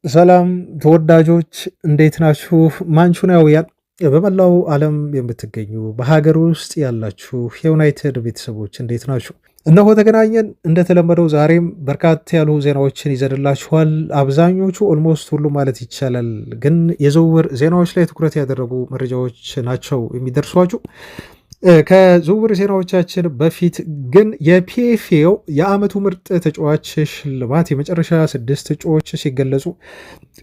ሰላም ተወዳጆች እንዴት ናችሁ? ማንቹናውያን በመላው ዓለም የምትገኙ በሀገር ውስጥ ያላችሁ የዩናይትድ ቤተሰቦች እንዴት ናችሁ? እነሆ ተገናኘን። እንደተለመደው ዛሬም በርካታ ያሉ ዜናዎችን ይዘንላችኋል። አብዛኞቹ ኦልሞስት ሁሉ ማለት ይቻላል ግን የዝውውር ዜናዎች ላይ ትኩረት ያደረጉ መረጃዎች ናቸው የሚደርሷችሁ። ከዝውውር ዜናዎቻችን በፊት ግን የፒኤፍኤው የዓመቱ ምርጥ ተጫዋች ሽልማት የመጨረሻ 6 እጩዎች ሲገለጹ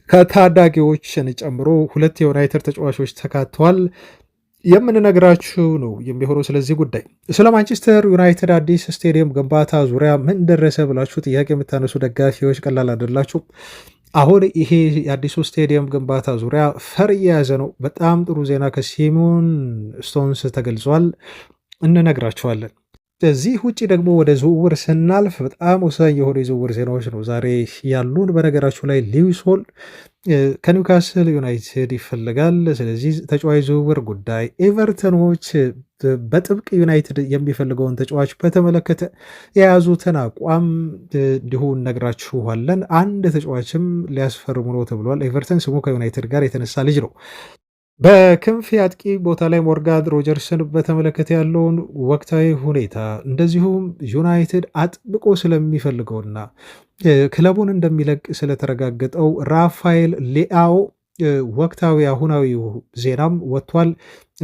ከታዳጊዎችን ጨምሮ 2 የዩናይትድ ተጫዋቾች ተካተዋል። የምንነግራችሁ ነው የሚሆነው። ስለዚህ ጉዳይ ስለ ማንቸስተር ዩናይትድ አዲስ ስቴዲየም ግንባታ ዙሪያ ምን ደረሰ ብላችሁ ጥያቄ የምታነሱ ደጋፊዎች ቀላል አይደላችሁ። አሁን ይሄ የአዲሱ ስቴዲየም ግንባታ ዙሪያ ፈር እየያዘ ነው። በጣም ጥሩ ዜና ከሲሞን ስቶንስ ተገልጿል፣ እንነግራችኋለን። ከዚህ ውጭ ደግሞ ወደ ዝውውር ስናልፍ በጣም ወሳኝ የሆኑ የዝውውር ዜናዎች ነው ዛሬ ያሉን። በነገራችሁ ላይ ሉዊስ ሆል ከኒውካስል ዩናይትድ ይፈልጋል። ስለዚህ ተጫዋች ዝውውር ጉዳይ ኤቨርተኖች በጥብቅ ዩናይትድ የሚፈልገውን ተጫዋች በተመለከተ የያዙትን አቋም እንዲሁ እነግራችኋለን። አንድ ተጫዋችም ሊያስፈርሙ ነው ተብሏል። ኤቨርተን ስሙ ከዩናይትድ ጋር የተነሳ ልጅ ነው። በክንፍ የአጥቂ ቦታ ላይ ሞርጋን ሮጀርስን በተመለከተ ያለውን ወቅታዊ ሁኔታ እንደዚሁም ዩናይትድ አጥብቆ ስለሚፈልገውና ክለቡን እንደሚለቅ ስለተረጋገጠው ራፋኤል ሊአኦ ወቅታዊ አሁናዊ ዜናም ወጥቷል።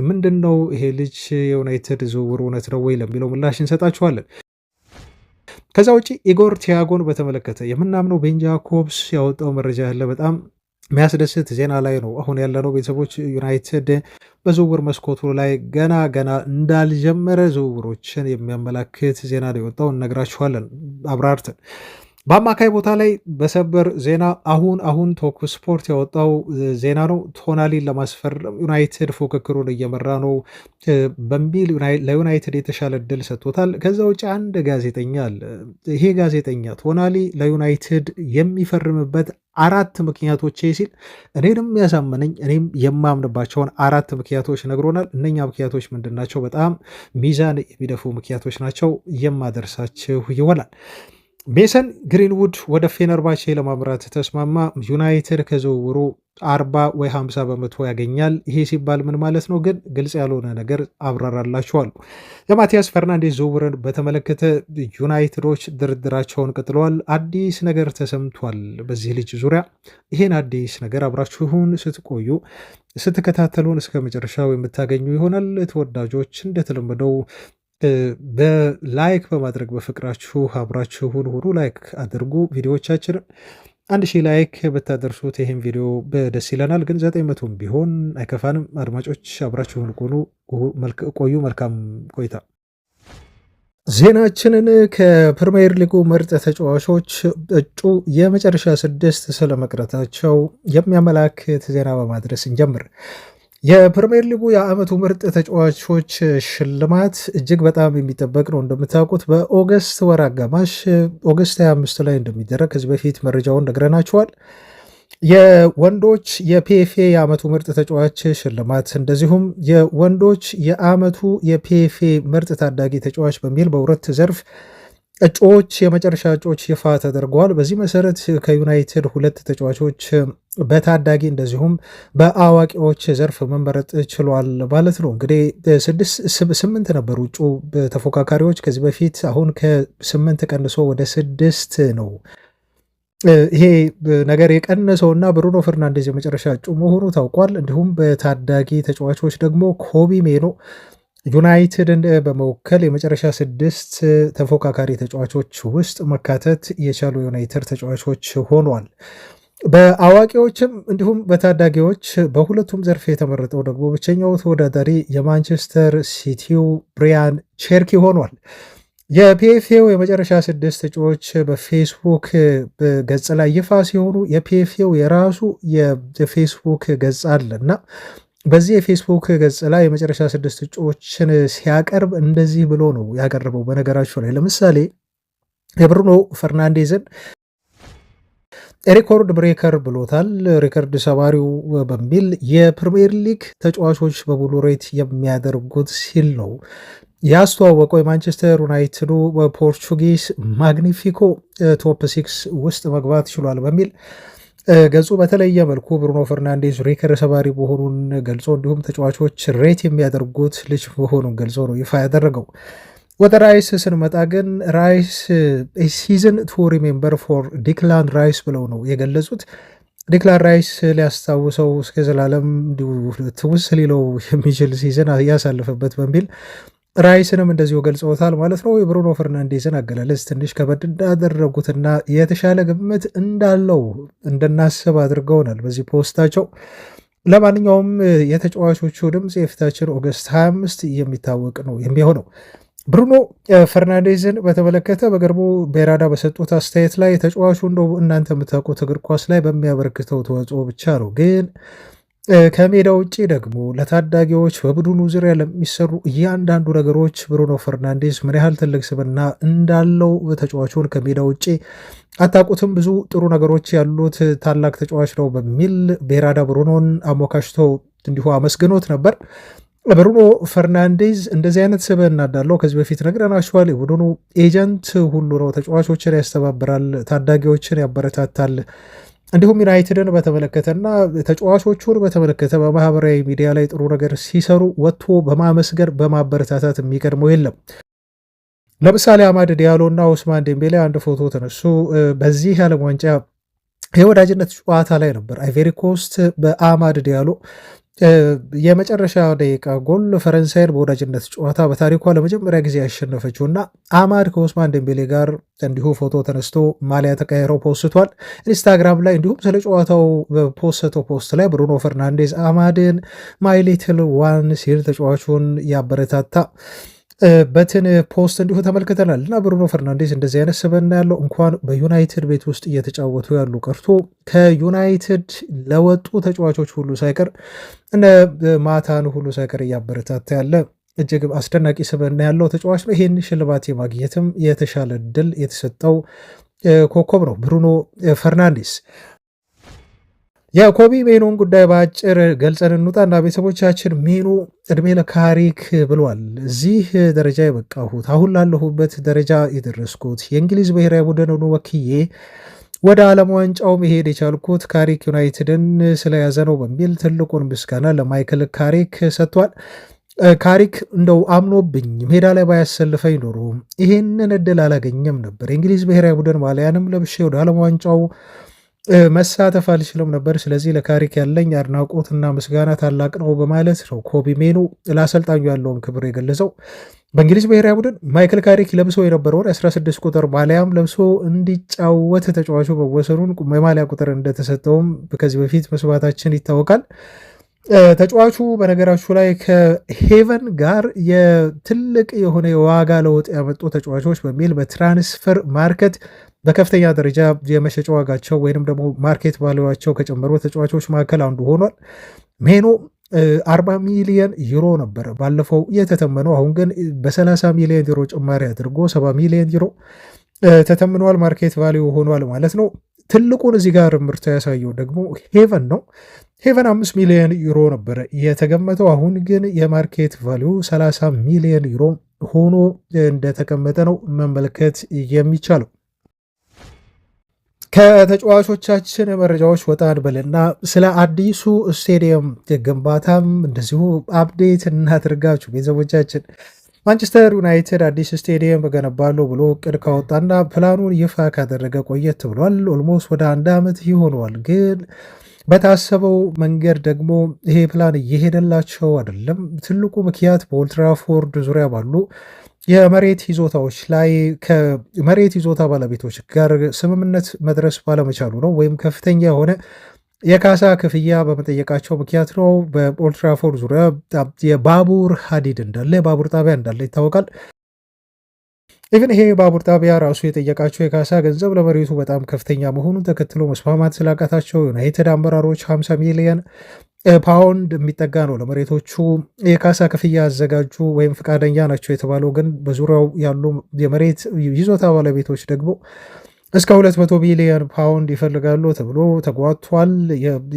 ምንድን ነው ይሄ ልጅ የዩናይትድ ዝውውር እውነት ነው ወይ ለሚለው ምላሽ እንሰጣችኋለን። ከዛ ውጭ ኢጎር ቲያጎን በተመለከተ የምናምነው ቤን ጃኮብስ ያወጣው መረጃ ያለ በጣም የሚያስደስት ዜና ላይ ነው አሁን ያለነው ቤተሰቦች። ዩናይትድ በዝውውር መስኮቱ ላይ ገና እንዳልጀመረ ዝውውሮችን የሚያመላክት ዜና ነው የወጣው፣ እነግራችኋለን አብራርተን። በአማካይ ቦታ ላይ በሰበር ዜና አሁን ቶክ ስፖርት ያወጣው ዜና ነው። ቶናሊን ለማስፈረም ዩናይትድ ፉክክሩን እየመራ ነው በሚል ለዩናይትድ የተሻለ እድል ሰጥቶታል። ከዛ ውጭ አንድ ጋዜጠኛ አለ። ይሄ ጋዜጠኛ ቶናሊ ለዩናይትድ የሚፈርምበት 4 ምክንያቶች ሲል እኔንም ያሳመነኝ እኔም የማምንባቸውን 4 ምክንያቶች ነግሮናል። እነኛ ምክንያቶች ምንድናቸው? በጣም ሚዛን የሚደፉ ምክንያቶች ናቸው። የማደርሳችሁ ይሆናል። ሜሰን ግሪንውድ ወደ ፌነርባቼ ለማምራት ተስማማ። ዩናይትድ ከዝውውሩ 40 ወይ 50 በመቶ ያገኛል። ይሄ ሲባል ምን ማለት ነው ግን ግልጽ ያልሆነ ነገር አብራራላችኋል። የማቲያስ ፈርናንዴዝ ዝውውርን በተመለከተ ዩናይትዶች ድርድራቸውን ቀጥለዋል። አዲስ ነገር ተሰምቷል በዚህ ልጅ ዙሪያ። ይሄን አዲስ ነገር አብራችሁን ስትቆዩ ስትከታተሉን እስከ መጨረሻው የምታገኙ ይሆናል። ተወዳጆች እንደተለመደው በላይክ በማድረግ በፍቅራችሁ አብራችሁን ሁሉ ላይክ አድርጉ። ቪዲዮዎቻችንን 1000 ላይክ ብታደርሱት ይህም ቪዲዮ በደስ ይለናል፣ ግን 900 ቢሆን አይከፋንም። አድማጮች አብራችሁን ቆዩ። መልካም ቆይታ። ዜናችንን ከፕሪሚየር ሊጉ ምርጥ ተጫዋቾች እጩ የመጨረሻ 6 ስለመቅረታቸው የሚያመላክት ዜና በማድረስ እንጀምር። የፕሪሚየር ሊጉ የዓመቱ ምርጥ ተጫዋቾች ሽልማት እጅግ በጣም የሚጠበቅ ነው። እንደምታውቁት በኦገስት ወር አጋማሽ ኦገስት 25 ላይ እንደሚደረግ ከዚህ በፊት መረጃውን ነግረናችኋል። የወንዶች የፒኤፍኤ የዓመቱ ምርጥ ተጫዋች ሽልማት እንደዚሁም የወንዶች የዓመቱ የፒኤፍኤ ምርጥ ታዳጊ ተጫዋች በሚል በሁለት ዘርፍ እጩዎች የመጨረሻ እጩዎች ይፋ ተደርገዋል። በዚህ መሰረት ከዩናይትድ 2 ተጫዋቾች በታዳጊ እንደዚሁም በአዋቂዎች ዘርፍ መመረጥ ችሏል ማለት ነው። እንግዲህ 8 ነበሩ እጩ ተፎካካሪዎች ከዚህ በፊት። አሁን ከ8 ቀንሶ ወደ 6 ነው ይሄ ነገር የቀነሰው እና ብሩኖ ፈርናንዴዝ የመጨረሻ እጩ መሆኑ ታውቋል። እንዲሁም በታዳጊ ተጫዋቾች ደግሞ ኮቢ ሜኖ ዩናይትድን በመወከል የመጨረሻ 6 ተፎካካሪ ተጫዋቾች ውስጥ መካተት የቻሉ ዩናይትድ ተጫዋቾች ሆኗል። በአዋቂዎችም እንዲሁም በታዳጊዎች በሁለቱም ዘርፍ የተመረጠው ደግሞ ብቸኛው ተወዳዳሪ የማንቸስተር ሲቲው ብሪያን ቼርኪ ሆኗል። የፒኤፍኤው የመጨረሻ 6 እጩዎች በፌስቡክ ገጽ ላይ ይፋ ሲሆኑ የፒኤፍኤው የራሱ የፌስቡክ ገጽ አለ እና በዚህ የፌስቡክ ገጽ ላይ የመጨረሻ 6 እጩዎችን ሲያቀርብ እንደዚህ ብሎ ነው ያቀረበው። በነገራችሁ ላይ ለምሳሌ የብሩኖ ፈርናንዴዝን ሪኮርድ ብሬከር ብሎታል። ሪከርድ ሰባሪው በሚል የፕሪሚየር ሊግ ተጫዋቾች በሙሉ ሬት የሚያደርጉት ሲል ነው ያስተዋወቀው። የማንቸስተር ዩናይትዱ በፖርቹጊዝ ማግኒፊኮ ቶፕ 6 ውስጥ መግባት ችሏል በሚል ገጹ በተለየ መልኩ ብሩኖ ፈርናንዴዝ ሪከርድ ሰባሪ መሆኑን ገልጾ እንዲሁም ተጫዋቾች ሬት የሚያደርጉት ልጅ መሆኑን ገልጾ ነው ይፋ ያደረገው። ወደ ራይስ ስንመጣ ግን ራይስ ሲዝን ቱ ሪሜምበር ፎር ዲክላን ራይስ ብለው ነው የገለጹት። ዲክላን ራይስ ሊያስታውሰው እስከ ዘላለም ትውስ ሊለው የሚችል ሲዝን እያሳለፈበት በሚል ራይስንም እንደዚሁ ገልጸውታል ማለት ነው። የብሩኖ ፈርናንዴዝን አገላለጽ ትንሽ ከበድ እንዳደረጉትና የተሻለ ግምት እንዳለው እንድናስብ አድርገውናል በዚህ ፖስታቸው። ለማንኛውም የተጫዋቾቹ ድምፅ የፊታችን ኦገስት 25 የሚታወቅ ነው የሚሆነው። ብሩኖ ፈርናንዴዝን በተመለከተ በቅርቡ ቤራዳ በሰጡት አስተያየት ላይ ተጫዋቹ እንደው እናንተ የምታውቁት እግር ኳስ ላይ በሚያበረክተው ተዋጽኦ ብቻ ነው ግን ከሜዳ ውጭ ደግሞ ለታዳጊዎች በቡድኑ ዙሪያ ለሚሰሩ እያንዳንዱ ነገሮች ብሩኖ ፈርናንዴዝ ምን ያህል ትልቅ ስብዕና እንዳለው ተጫዋቹን ከሜዳ ውጭ አታውቁትም፣ ብዙ ጥሩ ነገሮች ያሉት ታላቅ ተጫዋች ነው በሚል ቤራዳ ብሩኖን አሞካሽቶ እንዲሁ አመስግኖት ነበር። ብሩኖ ፈርናንዴዝ እንደዚህ አይነት ስብዕና እንዳለው ከዚህ በፊት ነግረናችኋል። የቡድኑ ኤጀንት ሁሉ ነው፣ ተጫዋቾችን ያስተባብራል፣ ታዳጊዎችን ያበረታታል። እንዲሁም ዩናይትድን በተመለከተና ተጫዋቾቹን በተመለከተ በማህበራዊ ሚዲያ ላይ ጥሩ ነገር ሲሰሩ ወጥቶ በማመስገን በማበረታታት የሚቀድመው የለም። ለምሳሌ አማድ ዲያሎ እና ኡስማን ዴምቤሌ አንድ ፎቶ ተነሱ። በዚህ የዓለም ዋንጫ የወዳጅነት ጨዋታ ላይ ነበር አይቬሪ ኮስት በአማድ ዲያሎ የመጨረሻ ደቂቃ ጎል ፈረንሳይን በወዳጅነት ጨዋታ በታሪኳ ለመጀመሪያ ጊዜ ያሸነፈችው እና አማድ ከኡስማን ደምቤሌ ጋር እንዲሁ ፎቶ ተነስቶ ማሊያ ተቀያይረው ፖስቷል ኢንስታግራም ላይ። እንዲሁም ስለ ጨዋታው በፖስተው ፖስት ላይ ብሩኖ ፈርናንዴዝ አማድን ማይ ሊትል ዋን ሲል ተጫዋቹን ያበረታታ በትን ፖስት እንዲሁ ተመልክተናል። እና ብሩኖ ፈርናንዴዝ እንደዚህ አይነት ስብዕና ያለው እንኳን በዩናይትድ ቤት ውስጥ እየተጫወቱ ያሉ ቀርቶ ከዩናይትድ ለወጡ ተጫዋቾች ሁሉ ሳይቀር እነ ማታን ሁሉ ሳይቀር እያበረታታ ያለ እጅግ አስደናቂ ስብዕና ያለው ተጫዋች ነው። ይህን ሽልማት የማግኘትም የተሻለ ድል የተሰጠው ኮከብ ነው ብሩኖ ፈርናንዴዝ። የኮቢ ሜኑን ጉዳይ በአጭር ገልጸን እንውጣና ቤተሰቦቻችን ሜኑ እድሜ ለካሪክ ብሏል። እዚህ ደረጃ የበቃሁት አሁን ላለሁበት ደረጃ የደረስኩት የእንግሊዝ ብሔራዊ ቡድንን ወክዬ ወደ ዓለም ዋንጫው መሄድ የቻልኩት ካሪክ ዩናይትድን ስለያዘ ነው በሚል ትልቁን ምስጋና ለማይክል ካሪክ ሰጥቷል። ካሪክ እንደው አምኖብኝ ሜዳ ላይ ባያሰልፈኝ ኖሮ ይህንን እድል አላገኘም ነበር፣ የእንግሊዝ ብሔራዊ ቡድን ማሊያንም ለብሼ ወደ ዓለም ዋንጫው መሳተፍ አልችልም ነበር። ስለዚህ ለካሪክ ያለኝ አድናቆትና ምስጋና ታላቅ ነው በማለት ነው ኮቢ ሜኑ ለአሰልጣኙ ያለውን ክብር የገለጸው። በእንግሊዝ ብሔራዊ ቡድን ማይክል ካሪክ ለብሶ የነበረውን 16 ቁጥር ማሊያም ለብሶ እንዲጫወት ተጫዋቹ መወሰኑን የማሊያ ቁጥር እንደተሰጠውም ከዚህ በፊት መስማታችን ይታወቃል። ተጫዋቹ በነገራችሁ ላይ ከሄቨን ጋር የትልቅ የሆነ የዋጋ ለውጥ ያመጡ ተጫዋቾች በሚል በትራንስፈር ማርኬት በከፍተኛ ደረጃ የመሸጫ ዋጋቸው ወይንም ደግሞ ማርኬት ቫሉዋቸው ከጨመሩ ተጫዋቾች መካከል አንዱ ሆኗል። ሜኑ 40 ሚሊዮን ዩሮ ነበር ባለፈው የተተመነው። አሁን ግን በ30 ሚሊዮን ዩሮ ጭማሪ አድርጎ 70 ሚሊዮን ዩሮ ተተምኗል። ማርኬት ቫሊዩ ሆኗል ማለት ነው። ትልቁን እዚህ ጋር ምርቶ ያሳየው ደግሞ ሄቨን ነው። ሄቨን 5 ሚሊዮን ዩሮ ነበረ የተገመተው። አሁን ግን የማርኬት ቫሊዩ 30 ሚሊዮን ዩሮ ሆኖ እንደተቀመጠ ነው መመልከት የሚቻለው። ከተጫዋቾቻችን መረጃዎች ወጣ እንበልና ስለ አዲሱ ስቴዲየም ግንባታም እንደዚሁ አፕዴት እናድርጋችሁ ቤተሰቦቻችን። ማንቸስተር ዩናይትድ አዲስ ስቴዲየም እገነባለሁ ብሎ እቅድ ካወጣና ፕላኑን ይፋ ካደረገ ቆየት ብሏል። ኦልሞስት ወደ 1 ዓመት ይሆነዋል። ግን በታሰበው መንገድ ደግሞ ይሄ ፕላን እየሄደላቸው አይደለም። ትልቁ ምክንያት በኦልድ ትራፎርድ ዙሪያ ባሉ የመሬት ይዞታዎች ላይ ከመሬት ይዞታ ባለቤቶች ጋር ስምምነት መድረስ ባለመቻሉ ነው፣ ወይም ከፍተኛ የሆነ የካሳ ክፍያ በመጠየቃቸው ምክንያት ነው። በኦልድ ትራፎርድ ዙሪያ የባቡር ሀዲድ እንዳለ የባቡር ጣቢያ እንዳለ ይታወቃል። ኢቨን ይሄ ባቡር ጣቢያ ራሱ የጠየቃቸው የካሳ ገንዘብ ለመሬቱ በጣም ከፍተኛ መሆኑን ተከትሎ መስማማት ስላቃታቸው ዩናይትድ አመራሮች 50 ሚሊዮን ፓውንድ የሚጠጋ ነው ለመሬቶቹ የካሳ ክፍያ ያዘጋጁ ወይም ፈቃደኛ ናቸው የተባለው። ግን በዙሪያው ያሉ የመሬት ይዞታ ባለቤቶች ደግሞ እስከ 200 ሚሊዮን ፓውንድ ይፈልጋሉ ተብሎ ተጓቷል።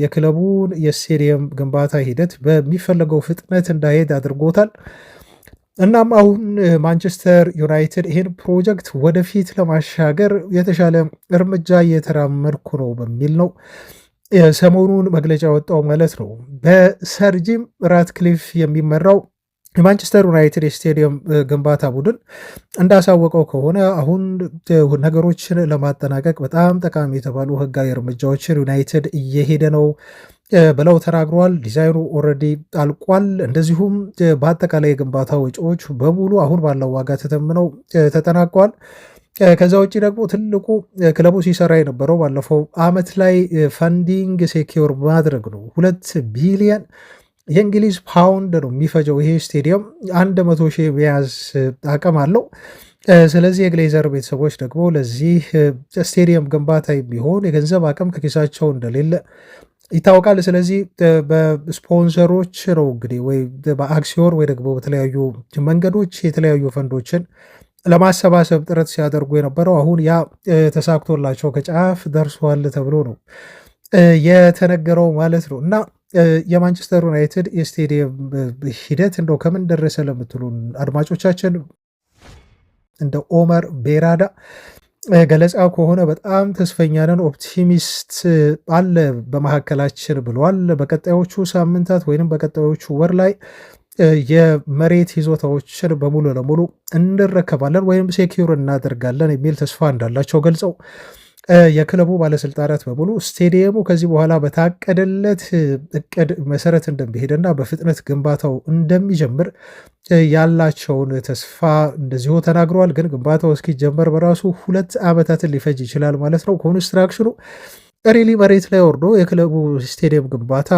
የክለቡን የስቴዲየም ግንባታ ሂደት በሚፈለገው ፍጥነት እንዳይሄድ አድርጎታል። እናም አሁን ማንቸስተር ዩናይትድ ይህን ፕሮጀክት ወደፊት ለማሻገር የተሻለ እርምጃ እየተራመድኩ ነው በሚል ነው ሰሞኑን መግለጫ ወጣው ማለት ነው። በሰር ጂም ራትክሊፍ የሚመራው የማንቸስተር ዩናይትድ የስቴዲየም ግንባታ ቡድን እንዳሳወቀው ከሆነ አሁን ነገሮችን ለማጠናቀቅ በጣም ጠቃሚ የተባሉ ህጋዊ እርምጃዎችን ዩናይትድ እየሄደ ነው ብለው ተናግረዋል። ዲዛይኑ ኦልሬዲ አልቋል። እንደዚሁም በአጠቃላይ የግንባታ ወጪዎች በሙሉ አሁን ባለው ዋጋ ተተምነው ተጠናቀዋል። ከዛ ውጭ ደግሞ ትልቁ ክለቡ ሲሰራ የነበረው ባለፈው አመት ላይ ፈንዲንግ ሴኪር ማድረግ ነው። 2 ቢሊየን የእንግሊዝ ፓውንድ ነው የሚፈጀው። ይሄ ስቴዲየም 100 ሺህ መያዝ አቅም አለው። ስለዚህ የግሌዘር ቤተሰቦች ደግሞ ለዚህ ስቴዲየም ግንባታ የሚሆን የገንዘብ አቅም ከኪሳቸው እንደሌለ ይታወቃል። ስለዚህ በስፖንሰሮች ነው እንግዲህ ወይ በአክሲዮን ወይ ደግሞ በተለያዩ መንገዶች የተለያዩ ፈንዶችን ለማሰባሰብ ጥረት ሲያደርጉ የነበረው አሁን ያ ተሳክቶላቸው ከጫፍ ደርሷል ተብሎ ነው የተነገረው ማለት ነው። እና የማንቸስተር ዩናይትድ የስቴዲየም ሂደት እንደው ከምን ደረሰ ለምትሉን አድማጮቻችን እንደ ኦመር ቤራዳ ገለጻ ከሆነ በጣም ተስፈኛ ነን፣ ኦፕቲሚስት አለ በመካከላችን ብለዋል። በቀጣዮቹ ሳምንታት ወይም በቀጣዮቹ ወር ላይ የመሬት ይዞታዎችን በሙሉ ለሙሉ እንረከባለን ወይም ሴኪዩር እናደርጋለን የሚል ተስፋ እንዳላቸው ገልጸው የክለቡ ባለስልጣናት በሙሉ ስቴዲየሙ ከዚህ በኋላ በታቀደለት እቅድ መሰረት እንደሚሄድና በፍጥነት ግንባታው እንደሚጀምር ያላቸውን ተስፋ እንደዚሁ ተናግረዋል። ግን ግንባታው እስኪጀመር በራሱ 2 ዓመታትን ሊፈጅ ይችላል ማለት ነው። ኮንስትራክሽኑ ሪሊ መሬት ላይ ወርዶ የክለቡ ስቴዲየም ግንባታ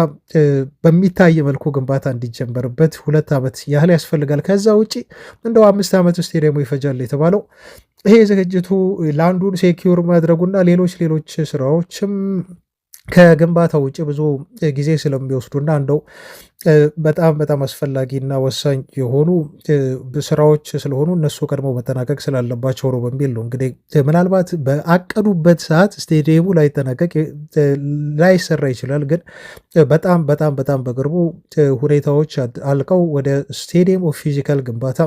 በሚታይ መልኩ ግንባታ እንዲጀመርበት 2 ዓመት ያህል ያስፈልጋል። ከዛ ውጭ እንደው 5 ዓመት ስቴዲየሙ ይፈጃል የተባለው ይሄ ዝግጅቱ ለአንዱን ሴኪዩር ማድረጉና ሌሎች ስራዎችም ከግንባታ ውጭ ብዙ ጊዜ ስለሚወስዱና እንደው በጣም አስፈላጊና ወሳኝ የሆኑ ስራዎች ስለሆኑ እነሱ ቀድሞ መጠናቀቅ ስላለባቸው ነው በሚል ነው እንግዲህ ምናልባት በአቀዱበት ሰዓት ስቴዲየሙ ላይሰራ ይችላል። ግን በጣም በቅርቡ ሁኔታዎች አልቀው ወደ ስቴዲየም ኦፍ ፊዚካል ግንባታ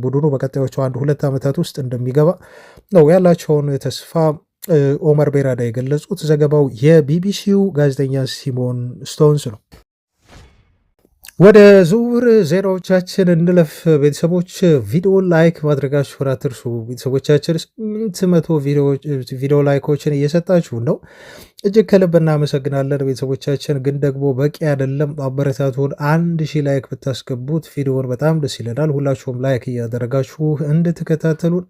ቡድኑ በቀጣዮቹ 1-2 ዓመታት ውስጥ እንደሚገባ ነው ያላቸውን ተስፋ ኦመር ቤራዳ የገለጹት። ዘገባው የቢቢሲው ጋዜጠኛ ሲሞን ስቶንስ ነው። ወደ ዝውውር ዜናዎቻችን እንለፍ። ቤተሰቦች ቪዲዮ ላይክ ማድረጋችሁን አትርሱ። ቤተሰቦቻችን 800 ቪዲዮ ላይኮችን እየሰጣችሁ ነው፣ እጅግ ከልብ እናመሰግናለን። ቤተሰቦቻችን ግን ደግሞ በቂ አይደለም፣ አበረታቱን። 1000 ላይክ ብታስገቡት ቪዲዮውን በጣም ደስ ይለናል። ሁላችሁም ላይክ እያደረጋችሁ እንድትከታተሉን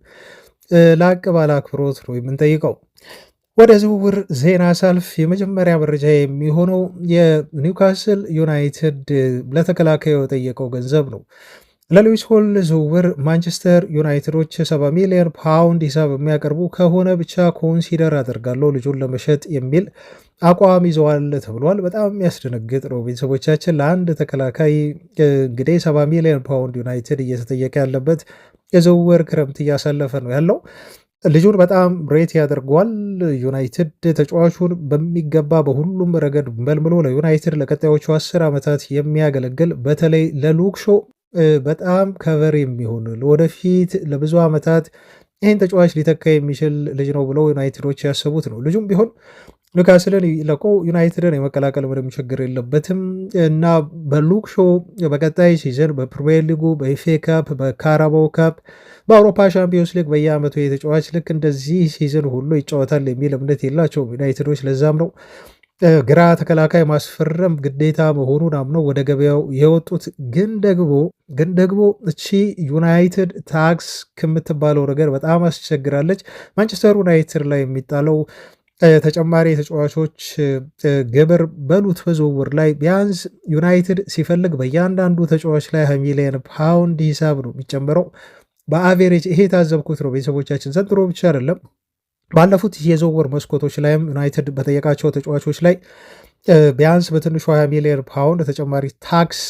ላቅ ባለ አክብሮት ነው የምንጠይቀው። ወደ ዝውውር ዜና ሳልፍ የመጀመሪያ መረጃ የሚሆነው የኒውካስል ዩናይትድ ለተከላካዩ የጠየቀው ገንዘብ ነው። ለሉዊስ ሆል ዝውውር ማንቸስተር ዩናይትዶች 70 ሚሊዮን ፓውንድ ሂሳብ የሚያቀርቡ ከሆነ ብቻ ኮንሲደር አደርጋለሁ ልጁን ለመሸጥ የሚል አቋም ይዘዋል ተብሏል። በጣም የሚያስደነግጥ ነው። ቤተሰቦቻችን ለአንድ ተከላካይ እንግዲህ 70 ሚሊዮን ፓውንድ ዩናይትድ እየተጠየቀ ያለበት የዝውውር ክረምት እያሳለፈ ነው ያለው። ልጁን በጣም ሬት ያደርገዋል። ዩናይትድ ተጫዋቹን በሚገባ በሁሉም ረገድ መልምሎ ለዩናይትድ ለቀጣዮቹ 10 ዓመታት የሚያገለግል በተለይ ለሉክ ሾው በጣም ከቨር የሚሆን ወደፊት ለብዙ ዓመታት ይህን ተጫዋች ሊተካ የሚችል ልጅ ነው ብለው ዩናይትዶች ያሰቡት ነው። ልጁም ቢሆን ኒውካስልን ለቆ ዩናይትድን የመቀላቀል ምንም ችግር የለበትም እና በሉክ ሾው በቀጣይ ሲዘን በፕሪሚየር ሊጉ፣ በኤፍኤ ካፕ፣ በካራባው ካፕ፣ በአውሮፓ ሻምፒዮንስ ሊግ በየዓመቱ የተጫዋች ልክ እንደዚህ ሲዝን ሁሉ ይጫወታል የሚል እምነት የላቸውም ዩናይትዶች። ለዛም ነው ግራ ተከላካይ ማስፈረም ግዴታ መሆኑን አምነው ወደ ገበያው የወጡት። ግን ደግሞ እቺ ዩናይትድ ታክስ ከምትባለው ነገር በጣም አስቸግራለች። ማንቸስተር ዩናይትድ ላይ የሚጣለው ተጨማሪ ተጫዋቾች ግብር በሉት በዝውውር ላይ ቢያንስ ዩናይትድ ሲፈልግ በእያንዳንዱ ተጫዋች ላይ 20 ሚሊዮን ፓውንድ ሂሳብ ነው የሚጨምረው በአቬሬጅ። ይሄ የታዘብኩት ነው ቤተሰቦቻችን፣ ዘንድሮ ብቻ አይደለም ባለፉት የዝውውር መስኮቶች ላይም ዩናይትድ በጠየቃቸው ተጫዋቾች ላይ ቢያንስ በትንሹ 20 ሚሊዮን ፓውንድ ተጨማሪ ታክስ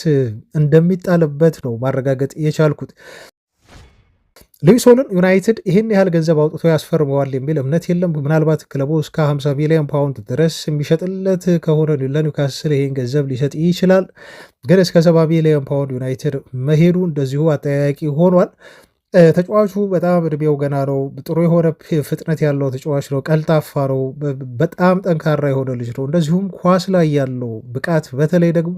እንደሚጣልበት ነው ማረጋገጥ የቻልኩት። ሉዊስ ሆልን ዩናይትድ ይህን ያህል ገንዘብ አውጥቶ ያስፈርመዋል የሚል እምነት የለም። ምናልባት ክለቡ እስከ 50 ሚሊዮን ፓውንድ ድረስ የሚሸጥለት ከሆነ ለኒውካስል ይህን ገንዘብ ሊሰጥ ይችላል። ግን እስከ 70 ሚሊዮን ፓውንድ ዩናይትድ መሄዱ እንደዚሁ አጠያያቂ ሆኗል። ተጫዋቹ በጣም እድሜው ገና ነው። ጥሩ የሆነ ፍጥነት ያለው ተጫዋች ነው። ቀልጣፋ ነው። በጣም ጠንካራ የሆነ ልጅ ነው። እንደዚሁም ኳስ ላይ ያለው ብቃት በተለይ ደግሞ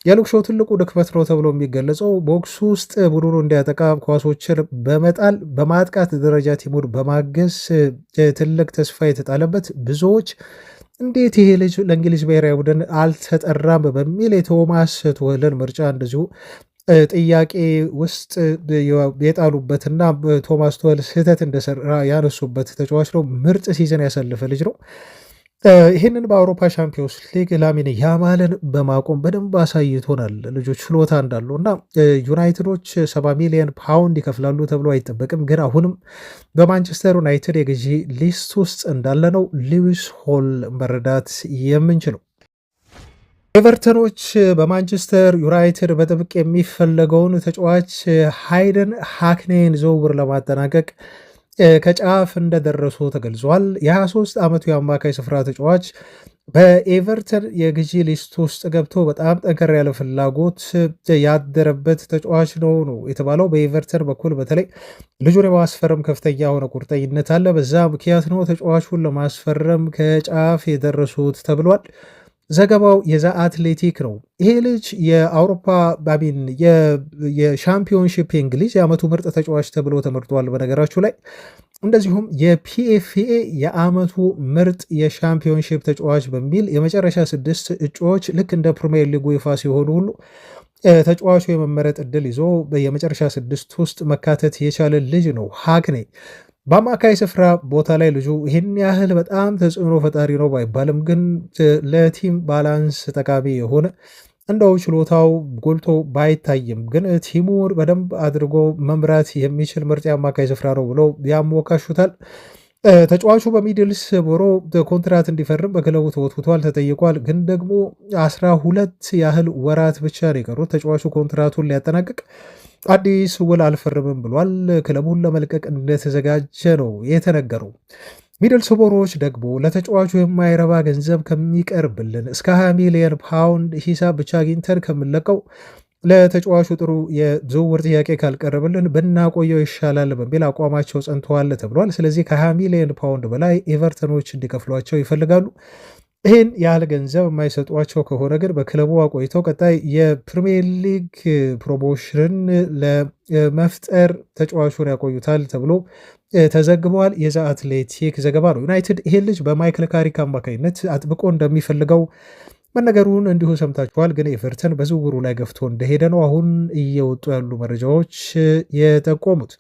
የሉክሾ ትልቁ ድክመት ነው ተብሎ የሚገለጸው ቦክስ ውስጥ ቡድኑ እንዲያጠቃ ኳሶችን በመጣል በማጥቃት ደረጃ ቲሙን በማገዝ ትልቅ ተስፋ የተጣለበት ብዙዎች እንዴት ይሄ ልጅ ለእንግሊዝ ብሔራዊ ቡድን አልተጠራም በሚል የቶማስ ቱኸልን ምርጫ እንደዚሁ ጥያቄ ውስጥ የጣሉበትና ቶማስ ቱኸል ስህተት እንደሰራ ያነሱበት ተጫዋች ነው። ምርጥ ሲዝን ያሳለፈ ልጅ ነው። ይህንን በአውሮፓ ሻምፒዮንስ ሊግ ላሚን ያማልን በማቆም በደንብ አሳይቶናል ልጆች ችሎታ እንዳለው እና ዩናይትዶች 70 ሚሊዮን ፓውንድ ይከፍላሉ ተብሎ አይጠበቅም። ግን አሁንም በማንቸስተር ዩናይትድ የግዢ ሊስት ውስጥ እንዳለ ነው ሉዊስ ሆል መረዳት የምንችለው። ኤቨርተኖች በማንቸስተር ዩናይትድ በጥብቅ የሚፈለገውን ተጫዋች ሃይደን ሃክኔን ዝውውር ለማጠናቀቅ ከጫፍ እንደደረሱ ተገልጿል። የ23 ዓመቱ የአማካይ ስፍራ ተጫዋች በኤቨርተን የግዢ ሊስት ውስጥ ገብቶ በጣም ጠንከር ያለ ፍላጎት ያደረበት ተጫዋች ነው የተባለው። በኤቨርተን በኩል በተለይ ልጁን የማስፈረም ከፍተኛ የሆነ ቁርጠኝነት አለ። በዛ ምክንያት ነው ተጫዋቹን ለማስፈረም ከጫፍ የደረሱት ተብሏል። ዘገባው የዛ አትሌቲክ ነው። ይሄ ልጅ የአውሮፓ ባቢን የሻምፒዮንሺፕ የእንግሊዝ የዓመቱ ምርጥ ተጫዋች ተብሎ ተመርጧል። በነገራችሁ ላይ እንደዚሁም የፒኤፍኤ የዓመቱ ምርጥ የሻምፒዮንሺፕ ተጫዋች በሚል የመጨረሻ 6 እጩዎች ልክ እንደ ፕሪሚየር ሊጉ ይፋ ሲሆኑ ሁሉ ተጫዋቹ የመመረጥ እድል ይዞ የመጨረሻ 6 ውስጥ መካተት የቻለ ልጅ ነው ሃክኔ። በአማካይ ስፍራ ቦታ ላይ ልጁ ይህን ያህል በጣም ተጽዕኖ ፈጣሪ ነው ባይባልም ግን ለቲም ባላንስ ጠቃሚ የሆነ እንደው ችሎታው ጎልቶ ባይታይም ግን ቲሙን በደንብ አድርጎ መምራት የሚችል ምርጥ የአማካይ ስፍራ ነው ብሎ ያሞካሹታል። ተጫዋቹ በሚድልስ ቦሮ ኮንትራት እንዲፈርም በክለቡ ተወትውቷል፣ ተጠይቋል። ግን ደግሞ 12 ያህል ወራት ብቻ ነው የቀሩት ተጫዋቹ ኮንትራቱን ሊያጠናቅቅ አዲስ ውል አልፈርምም ብሏል። ክለቡን ለመልቀቅ እንደተዘጋጀ ነው የተነገረው። ሚድልስቦሮዎች ደግሞ ለተጫዋቹ የማይረባ ገንዘብ ከሚቀርብልን እስከ 20 ሚሊዮን ፓውንድ ሂሳብ ብቻ አግኝተን ከምንለቀው ለተጫዋቹ ጥሩ የዝውውር ጥያቄ ካልቀረብልን ብናቆየው ይሻላል በሚል አቋማቸው ጸንተዋል ተብሏል። ስለዚህ ከ20 ሚሊዮን ፓውንድ በላይ ኤቨርተኖች እንዲከፍሏቸው ይፈልጋሉ። ይህን ያህል ገንዘብ የማይሰጧቸው ከሆነ ግን በክለቡ አቆይተው ቀጣይ የፕሪሚየር ሊግ ፕሮሞሽንን ለመፍጠር ተጫዋቹን ያቆዩታል ተብሎ ተዘግበዋል። የዛ አትሌቲክ ዘገባ ነው። ዩናይትድ ይሄን ልጅ በማይክል ካሪክ አማካኝነት አጥብቆ እንደሚፈልገው መነገሩን እንዲሁ ሰምታችኋል። ግን ኤቨርተን በዝውውሩ ላይ ገፍቶ እንደሄደ ነው አሁን እየወጡ ያሉ መረጃዎች የጠቆሙት።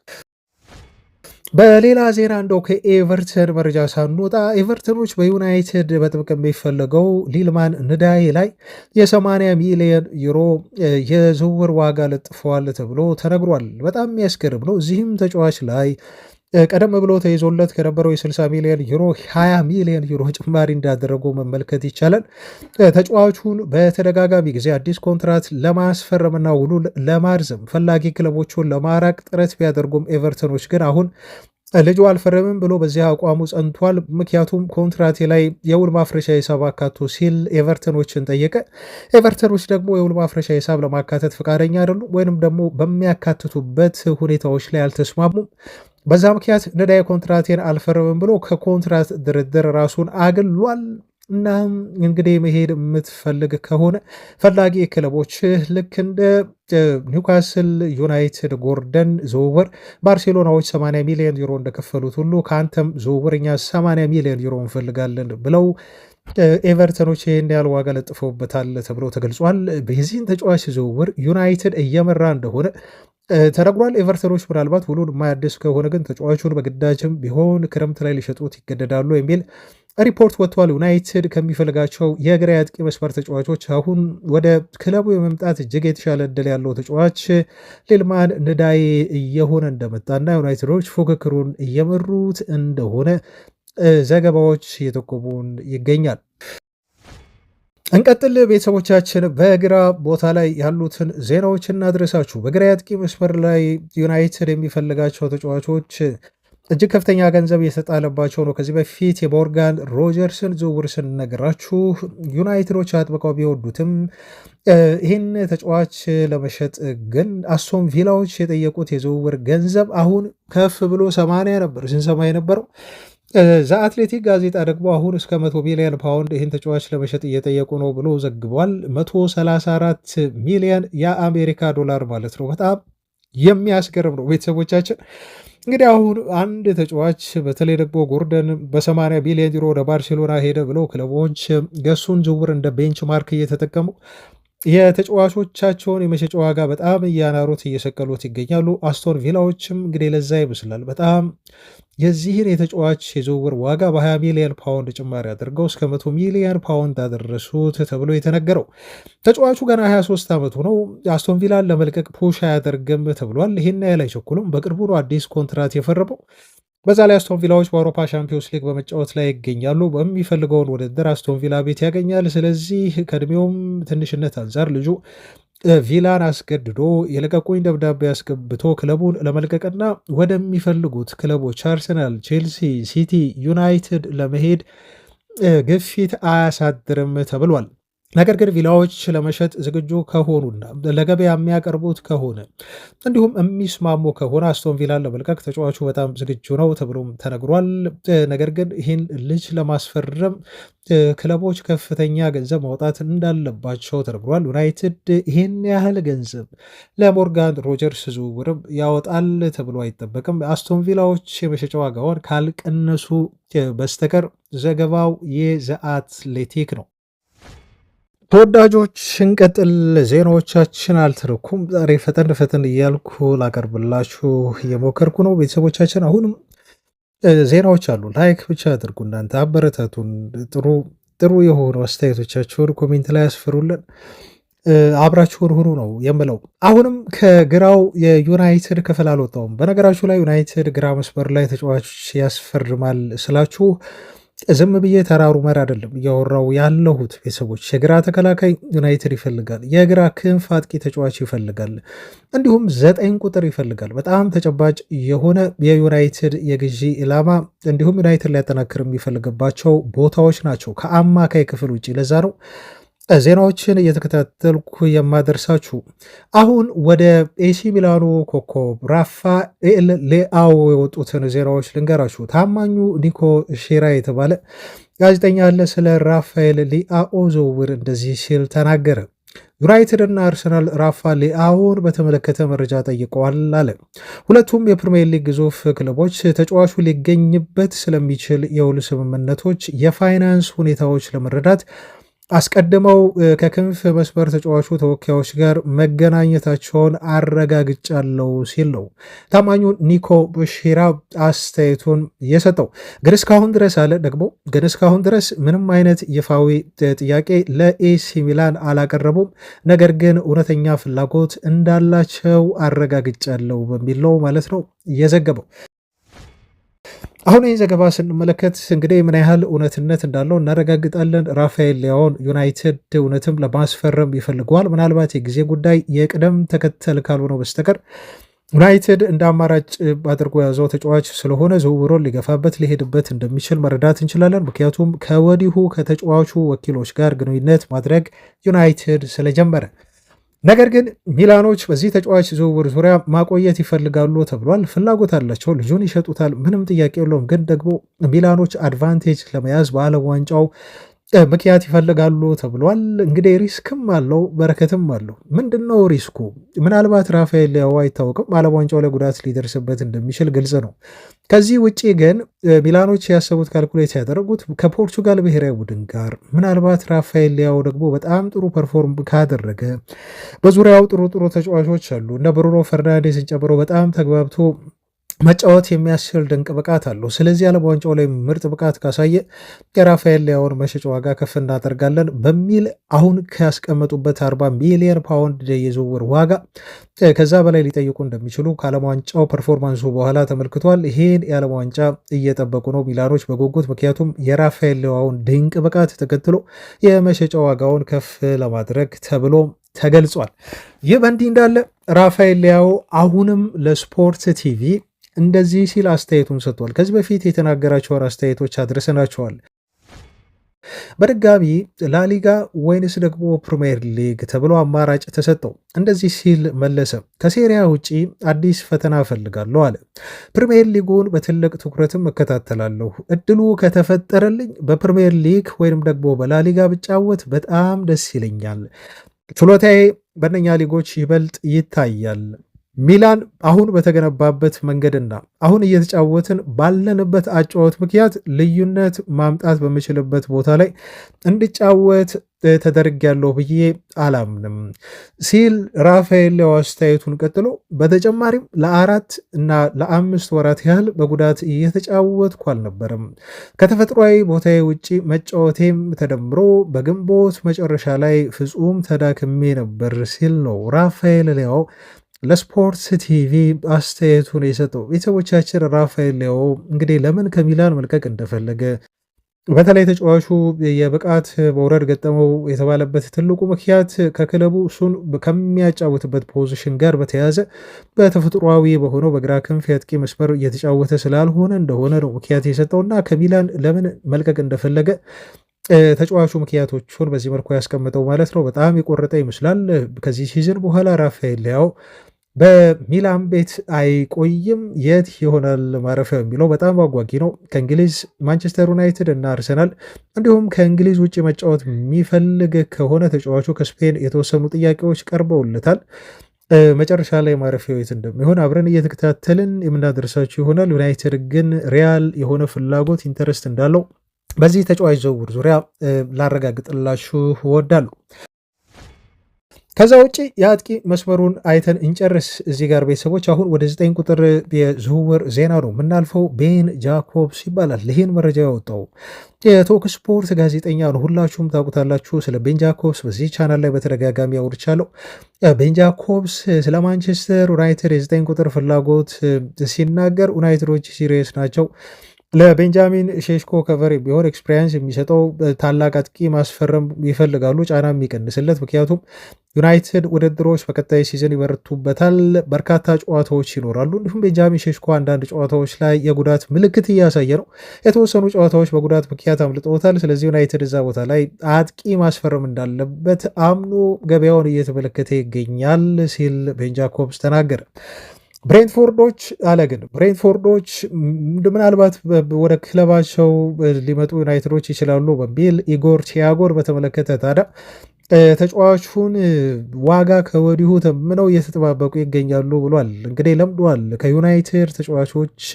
በሌላ ዜና እንደው ከኤቨርተን መረጃ ሳንወጣ ኤቨርተኖች በዩናይትድ በጥብቅ የሚፈለገው ሊልማን ንዳይ ላይ የ80 ሚሊዮን ዩሮ የዝውውር ዋጋ ለጥፈዋል ተብሎ ተነግሯል። በጣም የሚያስገርም ነው። እዚህም ተጫዋች ላይ ቀደም ብሎ ተይዞለት ከነበረው የ60 ሚሊዮን ዩሮ 20 ሚሊዮን ዩሮ ጭማሪ እንዳደረጉ መመልከት ይቻላል። ተጫዋቹን በተደጋጋሚ ጊዜ አዲስ ኮንትራት ለማስፈረምና ውሉ ለማርዘም ፈላጊ ክለቦቹን ለማራቅ ጥረት ቢያደርጉም ኤቨርተኖች ግን አሁን ልጁ አልፈረምም ብሎ በዚህ አቋሙ ጸንቷል። ምክንያቱም ኮንትራቴ ላይ የውል ማፍረሻ ሂሳብ አካቶ ሲል ኤቨርተኖችን ጠየቀ። ኤቨርተኖች ደግሞ የውል ማፍረሻ ሂሳብ ለማካተት ፈቃደኛ አይደሉም፣ ወይንም ደግሞ በሚያካትቱበት ሁኔታዎች ላይ አልተስማሙም። በዛ ምክንያት ንዳይ ኮንትራቴን አልፈረምም ብሎ ከኮንትራት ድርድር ራሱን አግሏል። እና እንግዲህ መሄድ የምትፈልግ ከሆነ ፈላጊ ክለቦች ልክ እንደ ኒውካስል ዩናይትድ ጎርደን ዝውውር ባርሴሎናዎች 80 ሚሊዮን ዩሮ እንደከፈሉት ሁሉ ከአንተም ዝውውር እኛ 80 ሚሊዮን ዩሮ እንፈልጋለን ብለው ኤቨርተኖች ይህን ያህል ዋጋ ለጥፈውበታል ተብሎ ተገልጿል። በዚህን ተጫዋች ዝውውር ዩናይትድ እየመራ እንደሆነ ተነግሯል። ኤቨርተኖች ምናልባት ውሉን የማያድስ ከሆነ ግን ተጫዋቹን በግዳጅም ቢሆን ክረምት ላይ ሊሸጡት ይገደዳሉ የሚል ሪፖርት ወጥቷል። ዩናይትድ ከሚፈልጋቸው የግራ አጥቂ መስመር ተጫዋቾች አሁን ወደ ክለቡ የመምጣት እጅግ የተሻለ እድል ያለው ተጫዋች ሊልማን ንዳይ እየሆነ እንደመጣና ዩናይትዶች ፉክክሩን እየመሩት እንደሆነ ዘገባዎች እየጠቆሙን ይገኛል። እንቀጥል ቤተሰቦቻችን። በግራ ቦታ ላይ ያሉትን ዜናዎች እናድረሳችሁ። በግራ አጥቂ መስመር ላይ ዩናይትድ የሚፈልጋቸው ተጫዋቾች እጅግ ከፍተኛ ገንዘብ የተጣለባቸው ነው። ከዚህ በፊት የሞርጋን ሮጀርስን ዝውውር ስንነግራችሁ ዩናይትዶች አጥብቀው ቢወዱትም ይህን ተጫዋች ለመሸጥ ግን አስቶን ቪላዎች የጠየቁት የዝውውር ገንዘብ አሁን ከፍ ብሎ 80 ነበር ስንሰማ የነበረው። ዘ አትሌቲክ ጋዜጣ ደግሞ አሁን እስከ 100 ሚሊዮን ፓውንድ ይህን ተጫዋች ለመሸጥ እየጠየቁ ነው ብሎ ዘግቧል። 134 ሚሊዮን የአሜሪካ ዶላር ማለት ነው። በጣም የሚያስገርም ነው ቤተሰቦቻችን። እንግዲህ አሁን አንድ ተጫዋች በተለይ ደግሞ ጎርደን በ80 ቢሊዮን ዩሮ ወደ ባርሴሎና ሄደ ብለው ክለቦች ገሱን ዝውውር እንደ ቤንች ማርክ እየተጠቀሙ የተጫዋቾቻቸውን የመሸጫ ዋጋ በጣም እያናሩት እየሰቀሉት ይገኛሉ። አስቶን ቪላዎችም እንግዲህ ለዛ ይመስላል በጣም የዚህን የተጫዋች የዝውውር ዋጋ በ20 ሚሊዮን ፓውንድ ጭማሪ አድርገው እስከ 100 ሚሊዮን ፓውንድ አደረሱት ተብሎ የተነገረው። ተጫዋቹ ገና 23 ዓመቱ ነው። አስቶን ቪላን ለመልቀቅ ፑሽ አያደርግም ተብሏል። ይህን ያህል አይቸኩሉም። በቅርቡ ነው አዲስ ኮንትራት የፈረመው። በዛ ላይ አስቶን ቪላዎች በአውሮፓ ሻምፒዮንስ ሊግ በመጫወት ላይ ይገኛሉ። በሚፈልገውን ውድድር አስቶን ቪላ ቤት ያገኛል። ስለዚህ ከእድሜውም ትንሽነት አንጻር ልጁ ቪላን አስገድዶ የለቀቁኝ ደብዳቤ አስገብቶ ክለቡን ለመልቀቅና ወደሚፈልጉት ክለቦች አርሰናል፣ ቼልሲ፣ ሲቲ፣ ዩናይትድ ለመሄድ ግፊት አያሳድርም ተብሏል። ነገር ግን ቪላዎች ለመሸጥ ዝግጁ ከሆኑና ለገበያ የሚያቀርቡት ከሆነ እንዲሁም የሚስማሙ ከሆነ አስቶን ቪላን ለመልቀቅ ተጫዋቹ በጣም ዝግጁ ነው ተብሎም ተነግሯል። ነገር ግን ይህን ልጅ ለማስፈረም ክለቦች ከፍተኛ ገንዘብ ማውጣት እንዳለባቸው ተነግሯል። ዩናይትድ ይህን ያህል ገንዘብ ለሞርጋን ሮጀርስ ዝውውርም ያወጣል ተብሎ አይጠበቅም። አስቶን ቪላዎች የመሸጫ ዋጋውን ካልቀነሱ በስተቀር ዘገባው የዘ አትሌቲክ ነው። ተወዳጆች እንቀጥል። ዜናዎቻችን አልተረኩም። ዛሬ ፈጠን ፈጠን እያልኩ ላቀርብላችሁ እየሞከርኩ ነው። ቤተሰቦቻችን አሁንም ዜናዎች አሉ። ላይክ ብቻ አድርጉ። እናንተ አበረታቱን። ጥሩ የሆኑ አስተያየቶቻችሁን ኮሜንት ላይ ያስፍሩልን። አብራችሁን ሁኑ ነው የምለው። አሁንም ከግራው የዩናይትድ ክፍል አልወጣውም። በነገራችሁ ላይ ዩናይትድ ግራ መስመር ላይ ተጫዋች ያስፈርማል ስላችሁ ዝም ብዬ ተራሩ መር አይደለም እያወራው ያለሁት ቤተሰቦች። የግራ ተከላካይ ዩናይትድ ይፈልጋል። የግራ ክንፍ አጥቂ ተጫዋች ይፈልጋል። እንዲሁም 9 ቁጥር ይፈልጋል። በጣም ተጨባጭ የሆነ የዩናይትድ የግዢ ኢላማ እንዲሁም ዩናይትድ ሊያጠናክር የሚፈልግባቸው ቦታዎች ናቸው ከአማካይ ክፍል ውጭ። ለዛ ነው ዜናዎችን እየተከታተልኩ የማደርሳችሁ። አሁን ወደ ኤሲ ሚላኑ ኮከብ ራፋኤል ሌአው የወጡትን ዜናዎች ልንገራችሁ። ታማኙ ኒኮ ሺራ የተባለ ጋዜጠኛ አለ። ስለ ራፋኤል ሌአኦ ዝውውር እንደዚህ ሲል ተናገረ። ዩናይትድ እና አርሰናል ራፋ ሌአኦን በተመለከተ መረጃ ጠይቀዋል አለ። ሁለቱም የፕሪሚየር ሊግ ግዙፍ ክለቦች ተጫዋቹ ሊገኝበት ስለሚችል የውል ስምምነቶች የፋይናንስ ሁኔታዎች ለመረዳት አስቀድመው ከክንፍ መስመር ተጫዋቹ ተወካዮች ጋር መገናኘታቸውን አረጋግጫለሁ ሲል ነው ታማኙ ኒኮ ሺራ አስተያየቱን የሰጠው። ግን እስካሁን ድረስ ምንም አይነት ይፋዊ ጥያቄ ለኤሲ ሚላን አላቀረቡም፣ ነገር ግን እውነተኛ ፍላጎት እንዳላቸው አረጋግጫለሁ በሚል ነው ማለት ነው የዘገበው። አሁን ይህ ዘገባ ስንመለከት እንግዲህ ምን ያህል እውነትነት እንዳለው እናረጋግጣለን። ራፋኤል ሊያኦን ዩናይትድ እውነትም ለማስፈረም ይፈልገዋል። ምናልባት የጊዜ ጉዳይ የቅደም ተከተል ካልሆነው በስተቀር ዩናይትድ እንደ አማራጭ አድርጎ ያዘው ተጫዋች ስለሆነ ዝውውሩን ሊገፋበት ሊሄድበት እንደሚችል መረዳት እንችላለን። ምክንያቱም ከወዲሁ ከተጫዋቹ ወኪሎች ጋር ግንኙነት ማድረግ ዩናይትድ ስለጀመረ። ነገር ግን ሚላኖች በዚህ ተጫዋች ዝውውር ዙሪያ ማቆየት ይፈልጋሉ ተብሏል። ፍላጎት አላቸው፣ ልጁን ይሸጡታል፣ ምንም ጥያቄ የለውም። ግን ደግሞ ሚላኖች አድቫንቴጅ ለመያዝ በዓለም ዋንጫው ምክንያት ይፈልጋሉ ተብሏል። እንግዲህ ሪስክም አለው በረከትም አለው። ምንድነው ሪስኩ? ምናልባት ራፋኤል ሊያኦ አይታወቅም፣ ዓለም ዋንጫው ላይ ጉዳት ሊደርስበት እንደሚችል ግልጽ ነው። ከዚህ ውጭ ግን ሚላኖች ያሰቡት ካልኩሌት ያደረጉት ከፖርቹጋል ብሔራዊ ቡድን ጋር ምናልባት ራፋኤል ሊያኦ ደግሞ በጣም ጥሩ ፐርፎርም ካደረገ በዙሪያው ጥሩ ተጫዋቾች አሉ እነ ብሩኖ ፈርናንዴዝን ጨምሮ በጣም ተግባብቶ መጫወት የሚያስችል ድንቅ ብቃት አለው። ስለዚህ ዓለም ዋንጫው ላይ ምርጥ ብቃት ካሳየ የራፋኤል ሊያኦን መሸጫ ዋጋ ከፍ እናደርጋለን በሚል አሁን ካስቀመጡበት 40 ሚሊዮን ፓውንድ የዝውውር ዋጋ ከዛ በላይ ሊጠይቁ እንደሚችሉ ከዓለም ዋንጫው ፐርፎርማንሱ በኋላ ተመልክቷል። ይሄን የዓለም ዋንጫ እየጠበቁ ነው ሚላኖች በጉጉት። ምክንያቱም የራፋኤል ሊያኦን ድንቅ ብቃት ተከትሎ የመሸጫ ዋጋውን ከፍ ለማድረግ ተብሎ ተገልጿል። ይህ በእንዲህ እንዳለ ራፋኤል ሊያኦ አሁንም ለስፖርት ቲቪ እንደዚህ ሲል አስተያየቱን ሰጥቷል። ከዚህ በፊት የተናገራቸውን አስተያየቶች አድርሰናቸዋል። በድጋሚ ላሊጋ ወይንስ ደግሞ ፕሪሚየር ሊግ ተብሎ አማራጭ ተሰጠው። እንደዚህ ሲል መለሰ። ከሴሪያ ውጪ አዲስ ፈተና እፈልጋለሁ አለ። ፕሪሚየር ሊጉን በትልቅ ትኩረትም እከታተላለሁ። እድሉ ከተፈጠረልኝ በፕሪሚየር ሊግ ወይንም ደግሞ በላሊጋ ብጫወት በጣም ደስ ይለኛል። ችሎታዬ በእነኛ ሊጎች ይበልጥ ይታያል። ሚላን አሁን በተገነባበት መንገድና አሁን እየተጫወትን ባለንበት አጫወት ምክንያት ልዩነት ማምጣት በምችልበት ቦታ ላይ እንድጫወት ተደርጊያለሁ ብዬ አላምንም ሲል ራፋኤል ሌያው አስተያየቱን ቀጥሎ፣ በተጨማሪም ለ4 እና ለ5 ወራት ያህል በጉዳት እየተጫወትኩ አልነበረም። ከተፈጥሯዊ ቦታዬ ውጪ መጫወቴም ተደምሮ በግንቦት መጨረሻ ላይ ፍጹም ተዳክሜ ነበር ሲል ነው ራፋኤል ሌያው ለስፖርት ቲቪ አስተያየቱን የሰጠው። ቤተሰቦቻችን ራፋኤል ሌያው እንግዲህ ለምን ከሚላን መልቀቅ እንደፈለገ በተለይ ተጫዋቹ የብቃት መውረድ ገጠመው የተባለበት ትልቁ ምክንያት ከክለቡ እሱን ከሚያጫውትበት ፖዚሽን ጋር በተያያዘ በተፈጥሯዊ በሆነው በግራ ክንፍ የአጥቂ መስመር እየተጫወተ ስላልሆነ እንደሆነ ነው ምክንያት የሰጠውና ከሚላን ለምን መልቀቅ እንደፈለገ ተጫዋቹ ምክንያቶቹን በዚህ መልኩ ያስቀምጠው ማለት ነው። በጣም የቆረጠ ይመስላል። ከዚህ ሲዝን በኋላ ራፋኤል ሌያው በሚላን ቤት አይቆይም። የት ይሆናል ማረፊያ የሚለው በጣም አጓጊ ነው። ከእንግሊዝ ማንቸስተር ዩናይትድ እና አርሰናል እንዲሁም ከእንግሊዝ ውጭ መጫወት የሚፈልግ ከሆነ ተጫዋቹ ከስፔን የተወሰኑ ጥያቄዎች ቀርበውለታል። መጨረሻ ላይ ማረፊያው የት እንደሚሆን አብረን እየተከታተልን የምናደርሳችሁ ይሆናል። ዩናይትድ ግን ሪያል የሆነ ፍላጎት ኢንተረስት እንዳለው በዚህ ተጫዋች ዝውውር ዙሪያ ላረጋግጥላችሁ እወዳለሁ። ከዛ ውጭ የአጥቂ መስመሩን አይተን እንጨርስ። እዚህ ጋር ቤተሰቦች አሁን ወደ 9 ቁጥር የዝውውር ዜና ነው የምናልፈው። ቤን ጃኮብስ ይባላል ይህን መረጃ ያወጣው የቶክ ስፖርት ጋዜጠኛ ነው። ሁላችሁም ታውቁታላችሁ። ስለ ቤን ጃኮብስ በዚህ ቻናል ላይ በተደጋጋሚ አውርቻለሁ። ቤን ጃኮብስ ስለ ማንቸስተር ዩናይትድ የ9 ቁጥር ፍላጎት ሲናገር ዩናይትዶች ሲሪየስ ናቸው፣ ለቤንጃሚን ሼሽኮ ከቨር ቢሆን ኤክስፔሪንስ የሚሰጠው ታላቅ አጥቂ ማስፈረም ይፈልጋሉ፣ ጫና የሚቀንስለት። ምክንያቱም ዩናይትድ ውድድሮች በቀጣይ ሲዝን ይበረቱበታል፣ በርካታ ጨዋታዎች ይኖራሉ። እንዲሁም ቤንጃሚን ሼሽኮ አንዳንድ ጨዋታዎች ላይ የጉዳት ምልክት እያሳየ ነው። የተወሰኑ ጨዋታዎች በጉዳት ምክንያት አምልጦታል። ስለዚህ ዩናይትድ እዛ ቦታ ላይ አጥቂ ማስፈረም እንዳለበት አምኖ ገበያውን እየተመለከተ ይገኛል ሲል ቤን ጃኮብስ ተናገረ። ብሬንትፎርዶች አለ ግን ብሬንትፎርዶች ምናልባት ወደ ክለባቸው ሊመጡ ዩናይትዶች ይችላሉ በሚል ኢጎር ቲያጎን በተመለከተ ታዲያ ተጫዋቹን ዋጋ ከወዲሁ ተምነው እየተጠባበቁ ይገኛሉ ብሏል። እንግዲህ ለምዷል ከዩናይትድ ተጫዋቾች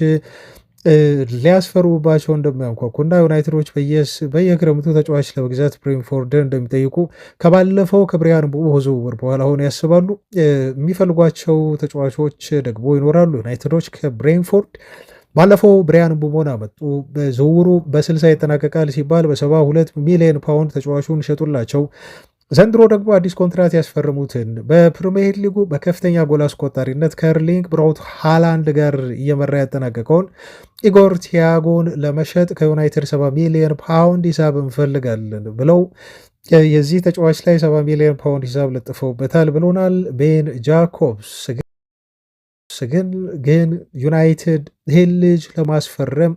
ሊያስፈሩባቸው እንደሚያንኳኩና ዩናይትዶች በየክረምቱ ተጫዋች ለመግዛት ብሬንትፎርድን እንደሚጠይቁ ከባለፈው ከብሪያን ምቡሞ ዝውውር በኋላ አሁን ያስባሉ። የሚፈልጓቸው ተጫዋቾች ደግሞ ይኖራሉ። ዩናይትዶች ከብሬንትፎርድ ባለፈው ብሪያን ምቡሞን አመጡ። ዝውውሩ በ60 ይጠናቀቃል ሲባል በ72 ሚሊዮን ፓውንድ ተጫዋቹን ሸጡላቸው። ዘንድሮ ደግሞ አዲስ ኮንትራት ያስፈርሙትን በፕሪሚየር ሊጉ በከፍተኛ ጎል አስቆጣሪነት ከኤርሊንግ ብራውት ሃላንድ ጋር እየመራ ያጠናቀቀውን ኢጎር ቲያጎን ለመሸጥ ከዩናይትድ 70 ሚሊዮን ፓውንድ ሂሳብ እንፈልጋለን ብለው የዚህ ተጫዋች ላይ 70 ሚሊዮን ፓውንድ ሂሳብ ለጥፈውበታል ብሎናል ቤን ጃኮብስ። ግን ዩናይትድ ይህን ልጅ ለማስፈረም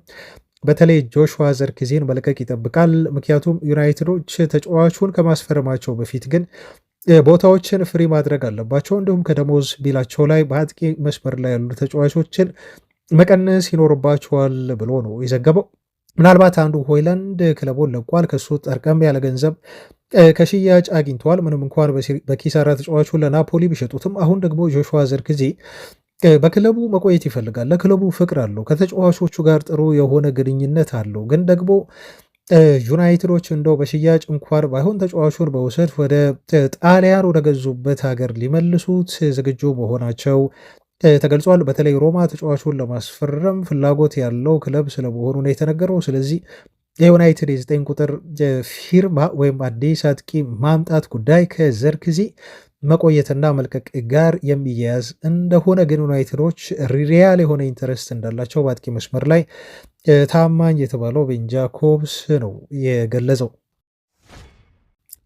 በተለይ ጆሹዋ ዘርክዜን መልቀቅ ይጠብቃል። ምክንያቱም ዩናይትዶች ተጫዋቹን ከማስፈረማቸው በፊት ግን ቦታዎችን ፍሪ ማድረግ አለባቸው። እንዲሁም ከደሞዝ ቢላቸው ላይ በአጥቂ መስመር ላይ ያሉ ተጫዋቾችን መቀነስ ይኖርባቸዋል ብሎ ነው የዘገበው። ምናልባት አንዱ ሆይላንድ ክለቡን ለቋል። ከሱ ጠርቀም ያለ ገንዘብ ከሽያጭ አግኝተዋል። ምንም እንኳን በኪሳራ ተጫዋቹን ለናፖሊ ቢሸጡትም አሁን ደግሞ ጆሹዋ ዘርክዜ በክለቡ መቆየት ይፈልጋል። ለክለቡ ፍቅር አለው። ከተጫዋቾቹ ጋር ጥሩ የሆነ ግንኙነት አለው። ግን ደግሞ ዩናይትዶች እንደው በሽያጭ እንኳን ባይሆን ተጫዋቹን በውሰድ ወደ ጣሊያን ወደ ገዙበት ሀገር ሊመልሱት ዝግጁ መሆናቸው ተገልጿል። በተለይ ሮማ ተጫዋቹን ለማስፈረም ፍላጎት ያለው ክለብ ስለመሆኑ ነው የተነገረው። ስለዚህ የዩናይትድ የ9 ቁጥር ፊርማ ወይም አዲስ አጥቂ ማምጣት ጉዳይ ከዘርክዜ መቆየትና መልቀቅ ጋር የሚያያዝ እንደሆነ ግን ዩናይትዶች ሪያል የሆነ ኢንተረስት እንዳላቸው በአጥቂ መስመር ላይ ታማኝ የተባለው ቤን ጃኮብስ ነው የገለጸው።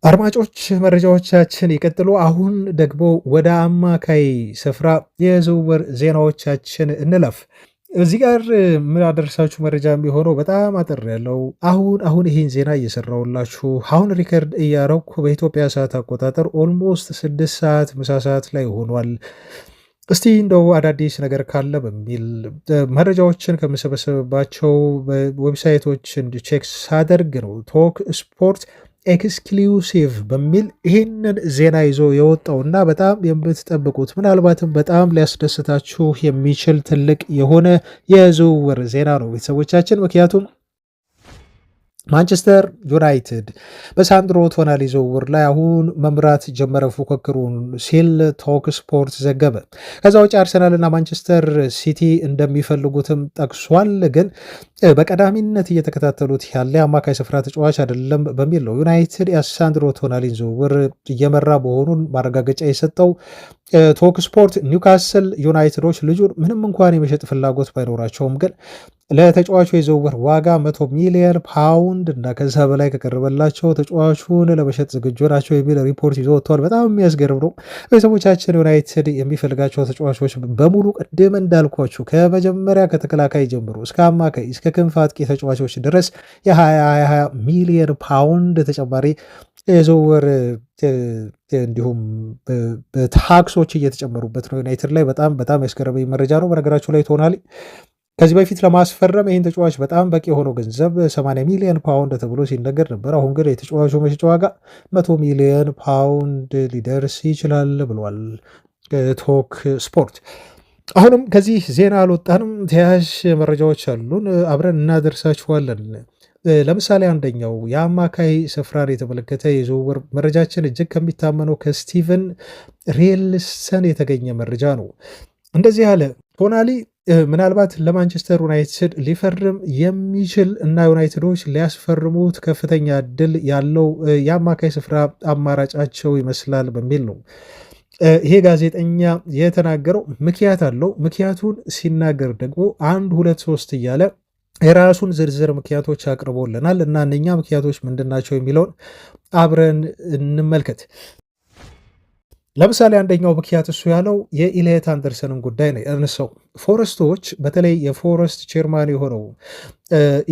አድማጮች መረጃዎቻችን ይቀጥሉ። አሁን ደግሞ ወደ አማካይ ስፍራ የዝውውር ዜናዎቻችን እንለፍ። እዚህ ጋር ምን አደረሳችሁ መረጃ የሚሆነው በጣም አጠር ያለው አሁን ይሄን ዜና እየሰራሁላችሁ አሁን ሪከርድ እያረኩ በኢትዮጵያ ሰዓት አቆጣጠር ኦልሞስት 6 ሰዓት ምሳ ሰዓት ላይ ሆኗል። እስቲ እንደው አዳዲስ ነገር ካለ በሚል መረጃዎችን ከምሰበሰብባቸው ዌብሳይቶች ቼክ ሳደርግ ነው ቶክ ስፖርት ኤክስክሉሲቭ በሚል ይህንን ዜና ይዞ የወጣውና በጣም የምትጠብቁት ምናልባትም በጣም ሊያስደስታችሁ የሚችል ትልቅ የሆነ የዝውውር ዜና ነው ቤተሰቦቻችን። ምክንያቱም ማንቸስተር ዩናይትድ በሳንድሮ ቶናሊ ዝውውር ላይ አሁን መምራት ጀመረ ፉክክሩን ሲል ቶክ ስፖርት ዘገበ። ከዛ ውጭ አርሰናልና ማንቸስተር ሲቲ እንደሚፈልጉትም ጠቅሷል። ግን በቀዳሚነት እየተከታተሉት ያለ አማካይ ስፍራ ተጫዋች አይደለም በሚል ነው ዩናይትድ የሳንድሮ ቶናሊን ዝውውር እየመራ መሆኑን ማረጋገጫ የሰጠው። ቶክ ስፖርት ኒውካስል ዩናይትዶች ልጁን ምንም እንኳን የመሸጥ ፍላጎት ባይኖራቸውም ግን ለተጫዋቹ የዝውውር ዋጋ 100 ሚሊዮን ፓውንድ እና ከዛ በላይ ከቀረበላቸው ተጫዋቹን ለመሸጥ ዝግጁ ናቸው የሚል ሪፖርት ይዞ ወጥተዋል። በጣም የሚያስገርም ነው። ቤተሰቦቻችን ዩናይትድ የሚፈልጋቸው ተጫዋቾች በሙሉ ቅድም እንዳልኳችሁ ከመጀመሪያ ከተከላካይ ጀምሮ እስከ አማካይ እስከ ክንፍ አጥቂ ተጫዋቾች ድረስ የ20 ሚሊዮን ፓውንድ ተጨማሪ የዝውውር እንዲሁም በታክሶች እየተጨመሩበት ነው ዩናይትድ ላይ። በጣም ያስገረመኝ መረጃ ነው። በነገራችሁ ላይ ቶናሊ ከዚህ በፊት ለማስፈረም ይህን ተጫዋች በጣም በቂ የሆነው ገንዘብ 80 ሚሊዮን ፓውንድ ተብሎ ሲነገር ነበር። አሁን ግን የተጫዋቹ መሸጫ ዋጋ 100 ሚሊዮን ፓውንድ ሊደርስ ይችላል ብሏል ቶክ ስፖርት። አሁንም ከዚህ ዜና አልወጣንም፣ ተያያዥ መረጃዎች አሉን፣ አብረን እናደርሳችኋለን። ለምሳሌ አንደኛው የአማካይ ስፍራን የተመለከተ የዝውውር መረጃችን እጅግ ከሚታመነው ከስቲቨን ሬልሰን የተገኘ መረጃ ነው። እንደዚህ ያለ ቶናሊ ምናልባት ለማንቸስተር ዩናይትድ ሊፈርም የሚችል እና ዩናይትዶች ሊያስፈርሙት ከፍተኛ እድል ያለው የአማካይ ስፍራ አማራጫቸው ይመስላል በሚል ነው ይሄ ጋዜጠኛ የተናገረው። ምክንያት አለው። ምክንያቱን ሲናገር ደግሞ 1 2 3 እያለ የራሱን ዝርዝር ምክንያቶች አቅርቦልናል እና እነኛ ምክንያቶች ምንድናቸው የሚለውን አብረን እንመልከት። ለምሳሌ አንደኛው ምክንያት እሱ ያለው የኢልየት አንደርሰንን ጉዳይ ነው ያነሳው። ፎረስቶች በተለይ የፎረስት ቼርማን የሆነው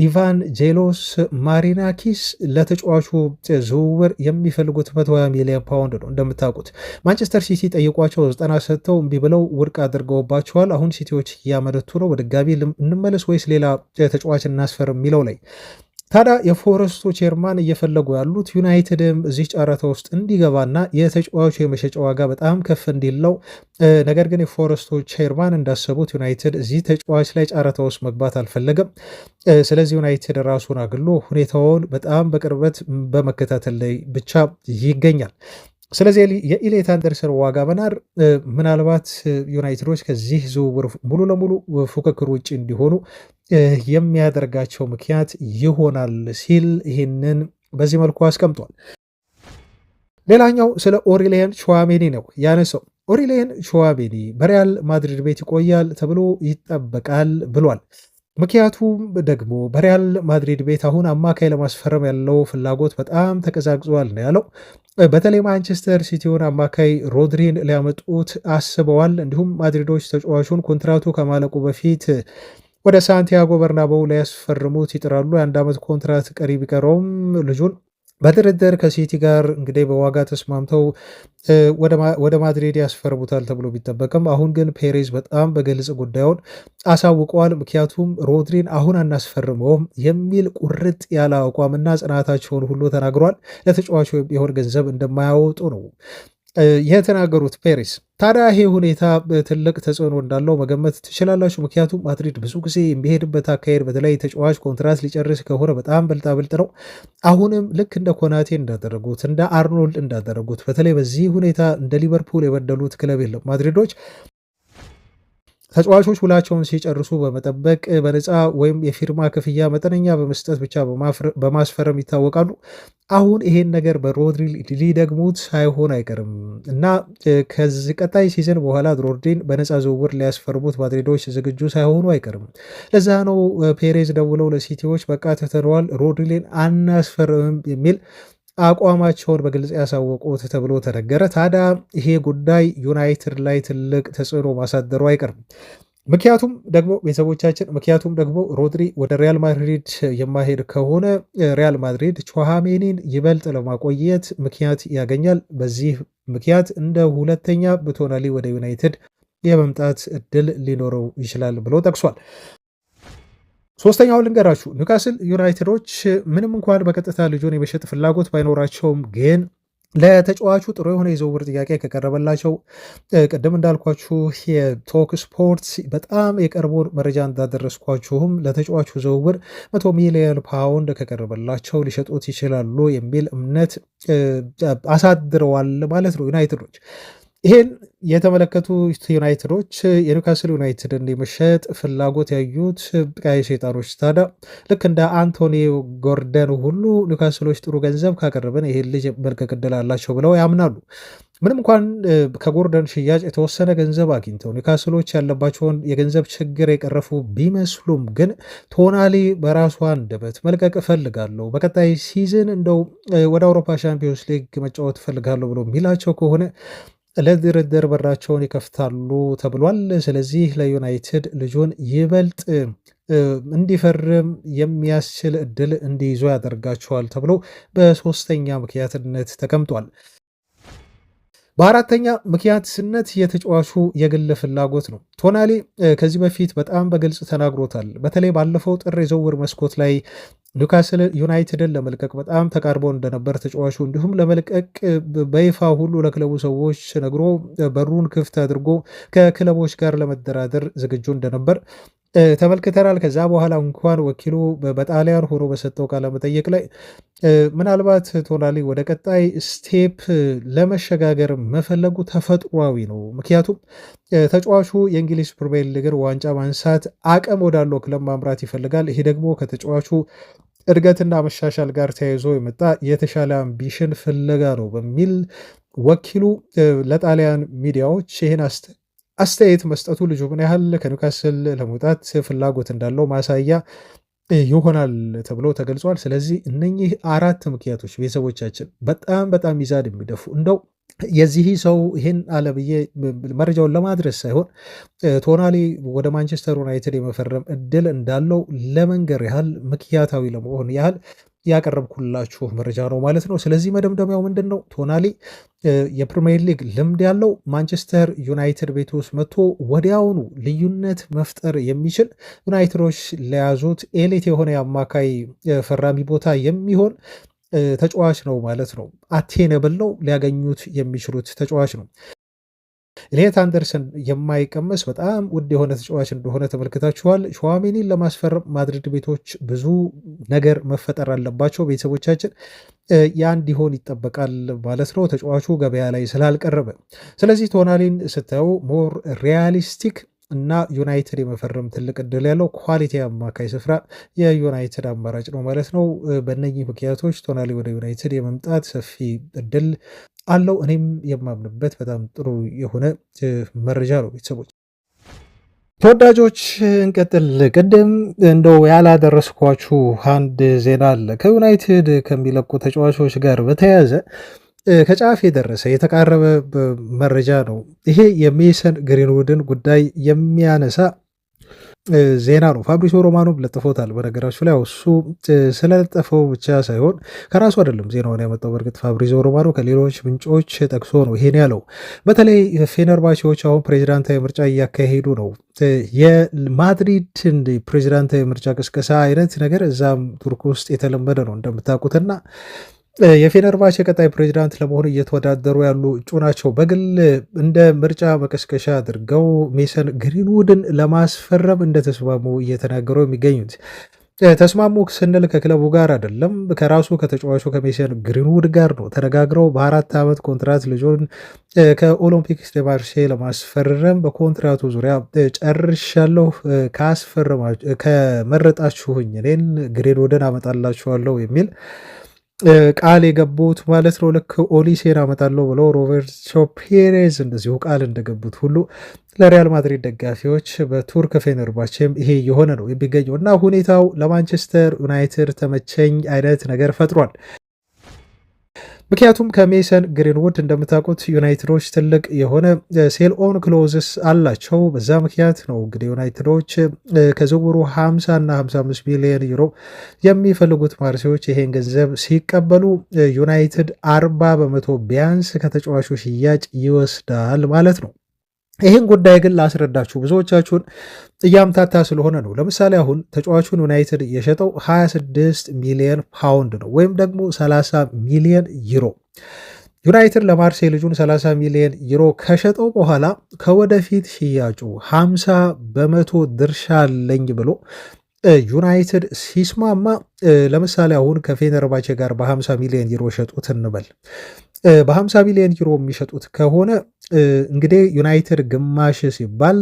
ኢቫን ጄሎስ ማሪናኪስ ለተጫዋቹ ዝውውር የሚፈልጉት 120 ሚሊዮን ፓውንድ ነው። እንደምታውቁት ማንቸስተር ሲቲ ጠይቋቸው 90 ሰጥተው እምቢ ብለው ውድቅ አድርገውባቸዋል። አሁን ሲቲዎች እያመረቱ ነው። በድጋሚ እንመለስ ወይስ ሌላ ተጫዋች እናስፈርም የሚለው ላይ ታዲያ የፎረስቱ ቼርማን እየፈለጉ ያሉት ዩናይትድም እዚህ ጨረታ ውስጥ እንዲገባና የተጫዋቹ የመሸጫ ዋጋ በጣም ከፍ እንዲለው። ነገር ግን የፎረስቱ ቼርማን እንዳሰቡት ዩናይትድ እዚህ ተጫዋች ላይ ጨረታ ውስጥ መግባት አልፈለገም። ስለዚህ ዩናይትድ ራሱን አግሎ ሁኔታውን በጣም በቅርበት በመከታተል ላይ ብቻ ይገኛል። ስለዚህ የኢልየት አንደርሰን ዋጋ መናር ምናልባት ዩናይትዶች ከዚህ ዝውውር ሙሉ ለሙሉ ፉክክር ውጭ እንዲሆኑ የሚያደርጋቸው ምክንያት ይሆናል ሲል ይህንን በዚህ መልኩ አስቀምጧል። ሌላኛው ስለ ኦሪሊየን ቹዋሜኒ ነው ያነሳው። ኦሪሊየን ቹዋሜኒ በሪያል ማድሪድ ቤት ይቆያል ተብሎ ይጠበቃል ብሏል። ምክንያቱም ደግሞ በሪያል ማድሪድ ቤት አሁን አማካይ ለማስፈረም ያለው ፍላጎት በጣም ተቀዛቅዟል ነው ያለው። በተለይ ማንቸስተር ሲቲውን አማካይ ሮድሪን ሊያመጡት አስበዋል። እንዲሁም ማድሪዶች ተጫዋቹን ኮንትራቱ ከማለቁ በፊት ወደ ሳንቲያጎ በርናባው ሊያስፈርሙት ይጥራሉ። የ1 ዓመት ኮንትራት ቀሪ ቢቀረውም ልጁን በድርድር ከሲቲ ጋር እንግዲህ በዋጋ ተስማምተው ወደ ማድሪድ ያስፈርሙታል ተብሎ ቢጠበቅም አሁን ግን ፔሬዝ በጣም በግልጽ ጉዳዩን አሳውቀዋል። ምክንያቱም ሮድሪን አሁን አናስፈርመውም የሚል ቁርጥ ያለ አቋምና ጽናታቸውን ሁሉ ተናግሯል። ለተጫዋቹ የሚሆን ገንዘብ እንደማያወጡ ነው የተናገሩት ፔሬዝ። ታዲያ ይሄ ሁኔታ ትልቅ ተጽዕኖ እንዳለው መገመት ትችላላችሁ። ምክንያቱም ማድሪድ ብዙ ጊዜ የሚሄድበት አካሄድ በተለይ ተጫዋች ኮንትራት ሊጨርስ ከሆነ በጣም ብልጣብልጥ ነው። አሁንም ልክ እንደ ኮናቴ እንዳደረጉት እንደ አርኖልድ እንዳደረጉት በተለይ በዚህ ሁኔታ እንደ ሊቨርፑል የበደሉት ክለብ የለም። ማድሪዶች ተጫዋቾች ውላቸውን ሲጨርሱ በመጠበቅ በነፃ ወይም የፊርማ ክፍያ መጠነኛ በመስጠት ብቻ በማስፈረም ይታወቃሉ። አሁን ይሄን ነገር በሮድሪ ሊደግሙት ሳይሆን አይቀርም እና ከዚህ ቀጣይ ሲዝን በኋላ ሮድሪን በነፃ ዝውውር ሊያስፈርሙት ማድሪዶች ዝግጁ ሳይሆኑ አይቀርም። ለዛ ነው ፔሬዝ ደውለው ለሲቲዎች በቃ ትተነዋል፣ ሮድሪን አናስፈርምም የሚል አቋማቸውን በግልጽ ያሳወቁት ተብሎ ተነገረ። ታዲያ ይሄ ጉዳይ ዩናይትድ ላይ ትልቅ ተጽዕኖ ማሳደሩ አይቀርም። ምክንያቱም ደግሞ ሮድሪ ወደ ሪያል ማድሪድ የማሄድ ከሆነ ሪያል ማድሪድ ቹዋሜኒን ይበልጥ ለማቆየት ምክንያት ያገኛል። በዚህ ምክንያት እንደ ሁለተኛ በቶናሊ ወደ ዩናይትድ የመምጣት እድል ሊኖረው ይችላል ብሎ ጠቅሷል። ሶስተኛው ልንገራችሁ፣ ኒውካስል ዩናይትዶች ምንም እንኳን በቀጥታ ልጁን የመሸጥ ፍላጎት ባይኖራቸውም ግን ለተጫዋቹ ጥሩ የሆነ የዝውውር ጥያቄ ከቀረበላቸው ቅድም እንዳልኳችሁ የቶክ ስፖርት በጣም የቀርቦን መረጃ እንዳደረስኳችሁም ለተጫዋቹ ዝውውር 100 ሚሊዮን ፓውንድ ከቀረበላቸው ሊሸጡት ይችላሉ የሚል እምነት አሳድረዋል ማለት ነው ዩናይትዶች። ይሄን የተመለከቱ ዩናይትዶች የኒውካስል ዩናይትድን የመሸጥ ፍላጎት ያዩት ቀይ ሰይጣኖች ታዲያ ልክ እንደ አንቶኒዮ ጎርደን ሁሉ ኒውካስሎች ጥሩ ገንዘብ ካቀረበን ይሄን ልጅ መልቀቅ ዕድል አላቸው ብለው ያምናሉ። ምንም እንኳን ከጎርደን ሽያጭ የተወሰነ ገንዘብ አግኝተው ኒውካስሎች ያለባቸውን የገንዘብ ችግር የቀረፉ ቢመስሉም ግን ቶናሊ በራሱ አንደበት መልቀቅ እፈልጋለሁ፣ በቀጣይ ሲዝን እንደው ወደ አውሮፓ ሻምፒዮንስ ሊግ መጫወት እፈልጋለሁ ብሎ የሚላቸው ከሆነ ለድርድር በራቸውን ይከፍታሉ ተብሏል። ስለዚህ ለዩናይትድ ልጁን ይበልጥ እንዲፈርም የሚያስችል እድል እንዲይዙ ያደርጋቸዋል ተብሎ በሶስተኛ ምክንያትነት ተቀምጧል። በአራተኛ ምክንያትነት የተጫዋቹ የግል ፍላጎት ነው። ቶናሊ ከዚህ በፊት በጣም በግልጽ ተናግሮታል። በተለይ ባለፈው ጥር የዝውውር መስኮት ላይ ኒውካስል ዩናይትድን ለመልቀቅ በጣም ተቃርቦ እንደነበር ተጫዋቹ እንዲሁም ለመልቀቅ በይፋ ሁሉ ለክለቡ ሰዎች ነግሮ በሩን ክፍት አድርጎ ከክለቦች ጋር ለመደራደር ዝግጁ እንደነበር ተመልክተናል። ከዛ በኋላ እንኳን ወኪሉ በጣሊያን ሆኖ በሰጠው ቃለ መጠይቅ ላይ ምናልባት ቶናሊ ወደ ቀጣይ ስቴፕ ለመሸጋገር መፈለጉ ተፈጥሯዊ ነው። ምክንያቱም ተጫዋቹ የእንግሊዝ ፕሪሚየር ሊግን ዋንጫ ማንሳት አቅም ወዳለው ክለብ ማምራት ይፈልጋል። ይሄ ደግሞ ከተጫዋቹ እድገትና መሻሻል ጋር ተያይዞ የመጣ የተሻለ አምቢሽን ፍለጋ ነው በሚል ወኪሉ ለጣሊያን ሚዲያዎች ይህን አስተያየት መስጠቱ ልጁ ምን ያህል ከኒውካስል ለመውጣት ፍላጎት እንዳለው ማሳያ ይሆናል ተብሎ ተገልጿል። ስለዚህ እነኚህ አራት ምክንያቶች ቤተሰቦቻችን በጣም ሚዛን የሚደፉ እንደው የዚህ ሰው ይህን አለ ብዬ መረጃውን ለማድረስ ሳይሆን ቶናሊ ወደ ማንቸስተር ዩናይትድ የመፈረም እድል እንዳለው ለመንገር ያህል ምክንያታዊ ለመሆን ያህል ያቀረብኩላችሁ መረጃ ነው ማለት ነው። ስለዚህ መደምደሚያው ምንድን ነው? ቶናሊ የፕሪሚየር ሊግ ልምድ ያለው ማንቸስተር ዩናይትድ ቤት ውስጥ መጥቶ ወዲያውኑ ልዩነት መፍጠር የሚችል ዩናይትዶች ለያዙት ኤሊት የሆነ የአማካይ ፈራሚ ቦታ የሚሆን ተጫዋች ነው ማለት ነው። አቴነብል ነው፣ ሊያገኙት የሚችሉት ተጫዋች ነው። ኤሊየት አንደርሰን የማይቀመስ በጣም ውድ የሆነ ተጫዋች እንደሆነ ተመልክታችኋል። ቹዋሜኒን ለማስፈረም ማድሪድ ቤቶች ብዙ ነገር መፈጠር አለባቸው። ቤተሰቦቻችን ያ እንዲሆን ይጠበቃል ማለት ነው፣ ተጫዋቹ ገበያ ላይ ስላልቀረበ። ስለዚህ ቶናሊን ስታዩ ሞር ሪያሊስቲክ እና ዩናይትድ የመፈረም ትልቅ እድል ያለው ኳሊቲ አማካይ ስፍራ የዩናይትድ አማራጭ ነው ማለት ነው። በእነኚህ ምክንያቶች ቶናሊ ወደ ዩናይትድ የመምጣት ሰፊ እድል አለው። እኔም የማምንበት በጣም ጥሩ የሆነ መረጃ ነው። ቤተሰቦች ተወዳጆች እንቀጥል። ቅድም እንደው ያላደረስኳችሁ አንድ ዜና አለ ከዩናይትድ ከሚለቁ ተጫዋቾች ጋር በተያያዘ ከጫፍ የደረሰ የተቃረበ መረጃ ነው። ይሄ የሜሰን ግሪንውድን ጉዳይ የሚያነሳ ዜና ነው። ፋብሪዞ ሮማኖ ለጥፎታል። በነገራችሁ ላይ እሱ ስለለጠፈው ብቻ ሳይሆን ከራሱ አይደለም ዜናውን ያመጣው። በእርግጥ ፋብሪዞ ሮማኖ ከሌሎች ምንጮች ጠቅሶ ነው ይሄን ያለው። በተለይ ፌነርባቼዎች አሁን ፕሬዚዳንታዊ ምርጫ እያካሄዱ ነው። የማድሪድን ፕሬዚዳንታዊ ምርጫ ቅስቀሳ አይነት ነገር እዛም ቱርክ ውስጥ የተለመደ ነው እንደምታውቁትና የፌነርባቼ ቀጣይ ፕሬዚዳንት ለመሆን እየተወዳደሩ ያሉ እጩ ናቸው። በግል እንደ ምርጫ መቀስቀሻ አድርገው ሜሰን ግሪንውድን ለማስፈረም እንደተስማሙ እየተናገሩ የሚገኙት። ተስማሙ ስንል ከክለቡ ጋር አይደለም፣ ከራሱ ከተጫዋቹ ከሜሰን ግሪንውድ ጋር ነው። ተነጋግረው በ4 ዓመት ኮንትራት ልጁን ከኦሎምፒክ ደ ማርሴ ለማስፈረም በኮንትራቱ ዙሪያ ጨርሻለሁ፣ ከመረጣችሁኝ እኔን ግሪንውድን አመጣላችኋለሁ የሚል ቃል የገቡት ማለት ነው። ልክ ኦሊሴን አመጣለሁ ብለው ሮቤርቶ ፔሬዝ እንደዚሁ ቃል እንደገቡት ሁሉ ለሪያል ማድሪድ ደጋፊዎች በቱርክ ፌነርባቼም ይሄ የሆነ ነው የሚገኘው እና ሁኔታው ለማንቸስተር ዩናይትድ ተመቸኝ አይነት ነገር ፈጥሯል። ምክንያቱም ከሜሰን ግሪንውድ እንደምታውቁት ዩናይትዶች ትልቅ የሆነ ሴል ኦን ክሎዝስ አላቸው። በዛ ምክንያት ነው እንግዲህ ዩናይትዶች ከዝውውሩ 50 እና 55 ሚሊዮን ዩሮ የሚፈልጉት ማርሴዎች ይሄን ገንዘብ ሲቀበሉ ዩናይትድ 40 በመቶ ቢያንስ ከተጫዋቹ ሽያጭ ይወስዳል ማለት ነው። ይህን ጉዳይ ግን ላስረዳችሁ ብዙዎቻችሁን እያምታታ ስለሆነ ነው። ለምሳሌ አሁን ተጫዋቹን ዩናይትድ የሸጠው 26 ሚሊዮን ፓውንድ ነው ወይም ደግሞ 30 ሚሊዮን ዩሮ። ዩናይትድ ለማርሴይ ልጁን 30 ሚሊዮን ዩሮ ከሸጠው በኋላ ከወደፊት ሽያጩ 50 በመቶ ድርሻ አለኝ ብሎ ዩናይትድ ሲስማማ፣ ለምሳሌ አሁን ከፌነርባቼ ጋር በ50 ሚሊዮን ዩሮ ሸጡት እንበል። በ50 ሚሊዮን ዩሮ የሚሸጡት ከሆነ እንግዲህ ዩናይትድ ግማሽ ሲባል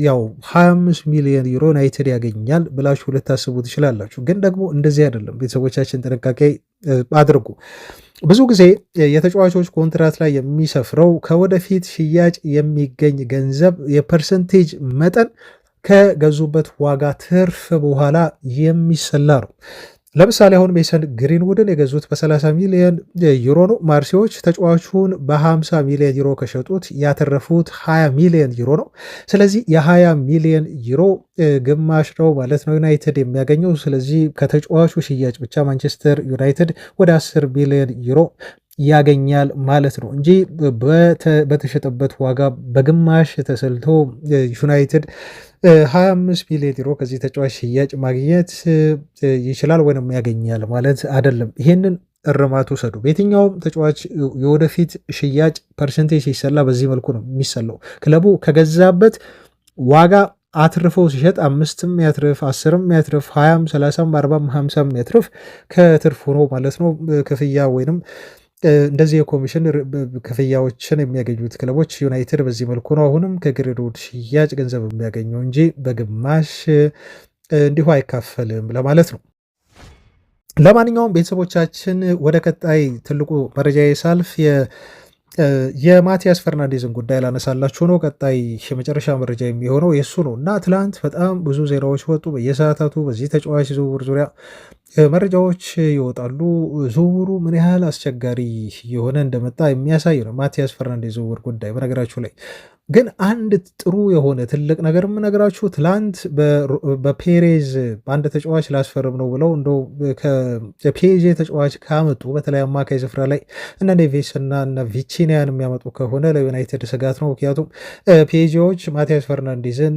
ያው 25 ሚሊዮን ዩሮ ዩናይትድ ያገኛል ብላችሁ ልታስቡ ትችላላችሁ። ግን ደግሞ እንደዚህ አይደለም። ቤተሰቦቻችን ጥንቃቄ አድርጉ። ብዙ ጊዜ የተጫዋቾች ኮንትራት ላይ የሚሰፍረው ከወደፊት ሽያጭ የሚገኝ ገንዘብ የፐርሰንቴጅ መጠን ከገዙበት ዋጋ ትርፍ በኋላ የሚሰላ ነው። ለምሳሌ አሁን ሜሰን ግሪንውድን የገዙት በ30 ሚሊዮን ዩሮ ነው። ማርሴዎች ተጫዋቹን በ50 ሚሊዮን ዩሮ ከሸጡት ያተረፉት 20 ሚሊዮን ዩሮ ነው። ስለዚህ የ20 ሚሊዮን ዩሮ ግማሽ ነው ማለት ነው ዩናይትድ የሚያገኘው። ስለዚህ ከተጫዋቹ ሽያጭ ብቻ ማንቸስተር ዩናይትድ ወደ 10 ሚሊዮን ዩሮ ያገኛል ማለት ነው እንጂ በተሸጠበት ዋጋ በግማሽ ተሰልቶ ዩናይትድ 25 ሚሊዮን ዩሮ ከዚህ ተጫዋች ሽያጭ ማግኘት ይችላል ወይም ያገኛል ማለት አይደለም። ይህንን እርማት ውሰዱ። በየትኛውም ተጫዋች የወደፊት ሽያጭ ፐርሰንቴጅ ሲሰላ በዚህ መልኩ ነው የሚሰላው። ክለቡ ከገዛበት ዋጋ አትርፈው ሲሸጥ 5ም ያትርፍ 10ም ያትርፍ 20ም 30ም 40ም 50ም ያትርፍ ከትርፉ ነው ማለት ነው ክፍያ ወይንም እንደዚህ የኮሚሽን ክፍያዎችን የሚያገኙት ክለቦች ዩናይትድ በዚህ መልኩ ነው አሁንም ከግሪንውድ ሽያጭ ገንዘብ የሚያገኘው እንጂ በግማሽ እንዲሁ አይካፈልም ለማለት ነው። ለማንኛውም ቤተሰቦቻችን ወደ ቀጣይ ትልቁ መረጃ ሳልፍ የማቲያስ ፈርናንዴዝን ጉዳይ ላነሳላችሁ ነው። ቀጣይ የመጨረሻ መረጃ የሚሆነው የእሱ ነው እና ትላንት በጣም ብዙ ዜናዎች ወጡ በየሰዓታቱ በዚህ ተጫዋች ዝውውር ዙሪያ መረጃዎች ይወጣሉ። ዝውውሩ ምን ያህል አስቸጋሪ የሆነ እንደመጣ የሚያሳይ ነው ማቲያስ ፈርናንዴዝ ዝውውር ጉዳይ። በነገራችሁ ላይ ግን አንድ ጥሩ የሆነ ትልቅ ነገር የምነግራችሁ ትላንት በፔሬዝ በአንድ ተጫዋች ላስፈርም ነው ብለው እንደው ከፔጄ ተጫዋች ካመጡ በተለይ አማካይ ስፍራ ላይ እነ ኔቬስ እና እነ ቪቺኒያን የሚያመጡ ከሆነ ለዩናይትድ ስጋት ነው። ምክንያቱም ፔጄዎች ማቲያስ ፈርናንዴዝን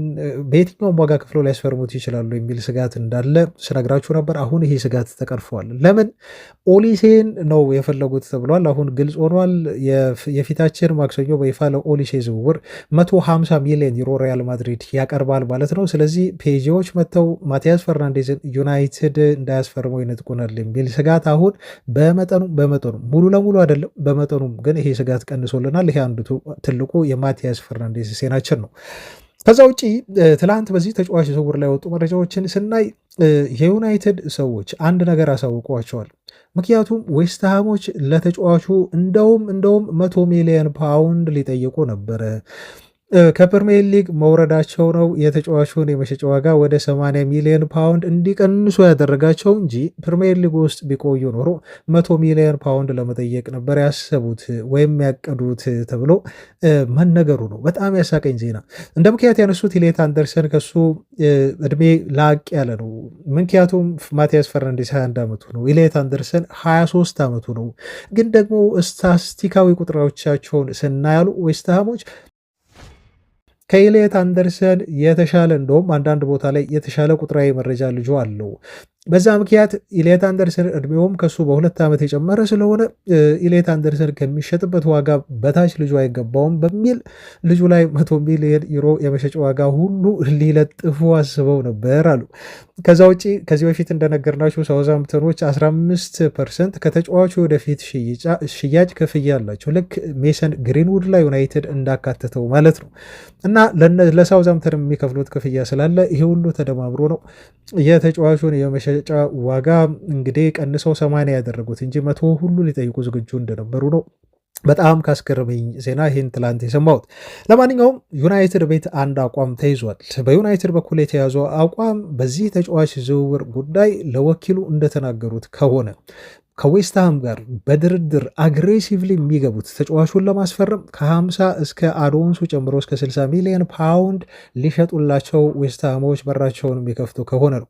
በየትኛውም ዋጋ ክፍሎ ሊያስፈርሙት ይችላሉ የሚል ስጋት እንዳለ ስነግራችሁ ነበር። አሁን ይሄ ስጋት ተቀርፈዋል። ለምን ኦሊሴን ነው የፈለጉት ተብሏል። አሁን ግልጽ ሆኗል። የፊታችን ማክሰኞ በይፋ ለኦሊሴ ዝውውር 150 ሚሊዮን ዩሮ ሪያል ማድሪድ ያቀርባል ማለት ነው። ስለዚህ ፔጂዎች መጥተው ማቲያስ ፈርናንዴዝን ዩናይትድ እንዳያስፈርመው ይነጥቁናል የሚል ስጋት አሁን በመጠኑ ሙሉ ለሙሉ አይደለም፣ በመጠኑም ግን ይሄ ስጋት ቀንሶልናል። ይሄ አንዱ ትልቁ የማቲያስ ፈርናንዴዝ ዜናችን ነው። ከዛ ውጪ ትላንት በዚህ ተጫዋች ዝውውር ላይ ወጡ መረጃዎችን ስናይ የዩናይትድ ሰዎች አንድ ነገር አሳውቀዋቸዋል። ምክንያቱም ዌስትሃሞች ለተጫዋቹ እንደውም 100 ሚሊዮን ፓውንድ ሊጠይቁ ነበረ። ከፕሪሚየር ሊግ መውረዳቸው ነው የተጫዋቹን የመሸጫ ዋጋ ወደ 80 ሚሊዮን ፓውንድ እንዲቀንሱ ያደረጋቸው እንጂ ፕሪሚየር ሊግ ውስጥ ቢቆዩ ኖሮ 100 ሚሊዮን ፓውንድ ለመጠየቅ ነበር ያሰቡት ወይም ያቀዱት ተብሎ መነገሩ ነው። በጣም ያሳቀኝ ዜና። እንደ ምክንያት ያነሱት ኢሌት አንደርሰን ከሱ እድሜ ላቅ ያለ ነው። ምክንያቱም ማቲያስ ፈርናንዴዝ 21 ዓመቱ ነው፣ ኢሌት አንደርሰን 23 ዓመቱ ነው። ግን ደግሞ ስታስቲካዊ ቁጥራዎቻቸውን ስናያሉ ዌስትሃሞች ከኢሌት አንደርሰን የተሻለ እንደውም አንዳንድ ቦታ ላይ የተሻለ ቁጥራዊ መረጃ ልጁ አለው። በዛ ምክንያት ኢሌት አንደርሰን እድሜውም ከሱ በ2 ዓመት የጨመረ ስለሆነ ኢሌት አንደርሰን ከሚሸጥበት ዋጋ በታች ልጁ አይገባውም በሚል ልጁ ላይ 100 ሚሊዮን ዩሮ የመሸጫ ዋጋ ሁሉ ሊለጥፉ አስበው ነበር አሉ። ከዛ ውጭ ከዚህ በፊት እንደነገርናቸው ሳውዛምፕተኖች 15% ከተጫዋቹ ወደፊት ሽያጭ ክፍያ አላቸው። ልክ ሜሰን ግሪንውድ ላይ ዩናይትድ እንዳካተተው ማለት ነው። እና ለሳውዛምፕተን የሚከፍሉት ክፍያ ስላለ ይሄ ሁሉ ተደማምሮ ነው የተጫዋቹን የመሸጫ ዋጋ እንግዲህ ቀንሰው 80 ያደረጉት እንጂ 100 ሁሉ ሊጠይቁ ዝግጁ እንደነበሩ ነው። በጣም ካስገረመኝ ዜና ይህን ትላንት የሰማሁት። ለማንኛውም ዩናይትድ ቤት አንድ አቋም ተይዟል። በዩናይትድ በኩል የተያዘው አቋም በዚህ ተጫዋች ዝውውር ጉዳይ ለወኪሉ እንደተናገሩት ከሆነ ከዌስትሃም ጋር በድርድር አግሬሲቭሊ የሚገቡት ተጫዋቹን ለማስፈረም ከ50 እስከ አዶንሱ ጨምሮ እስከ 60 ሚሊዮን ፓውንድ ሊሸጡላቸው ዌስትሃሞች በራቸውን የሚከፍቱ ከሆነ ነው።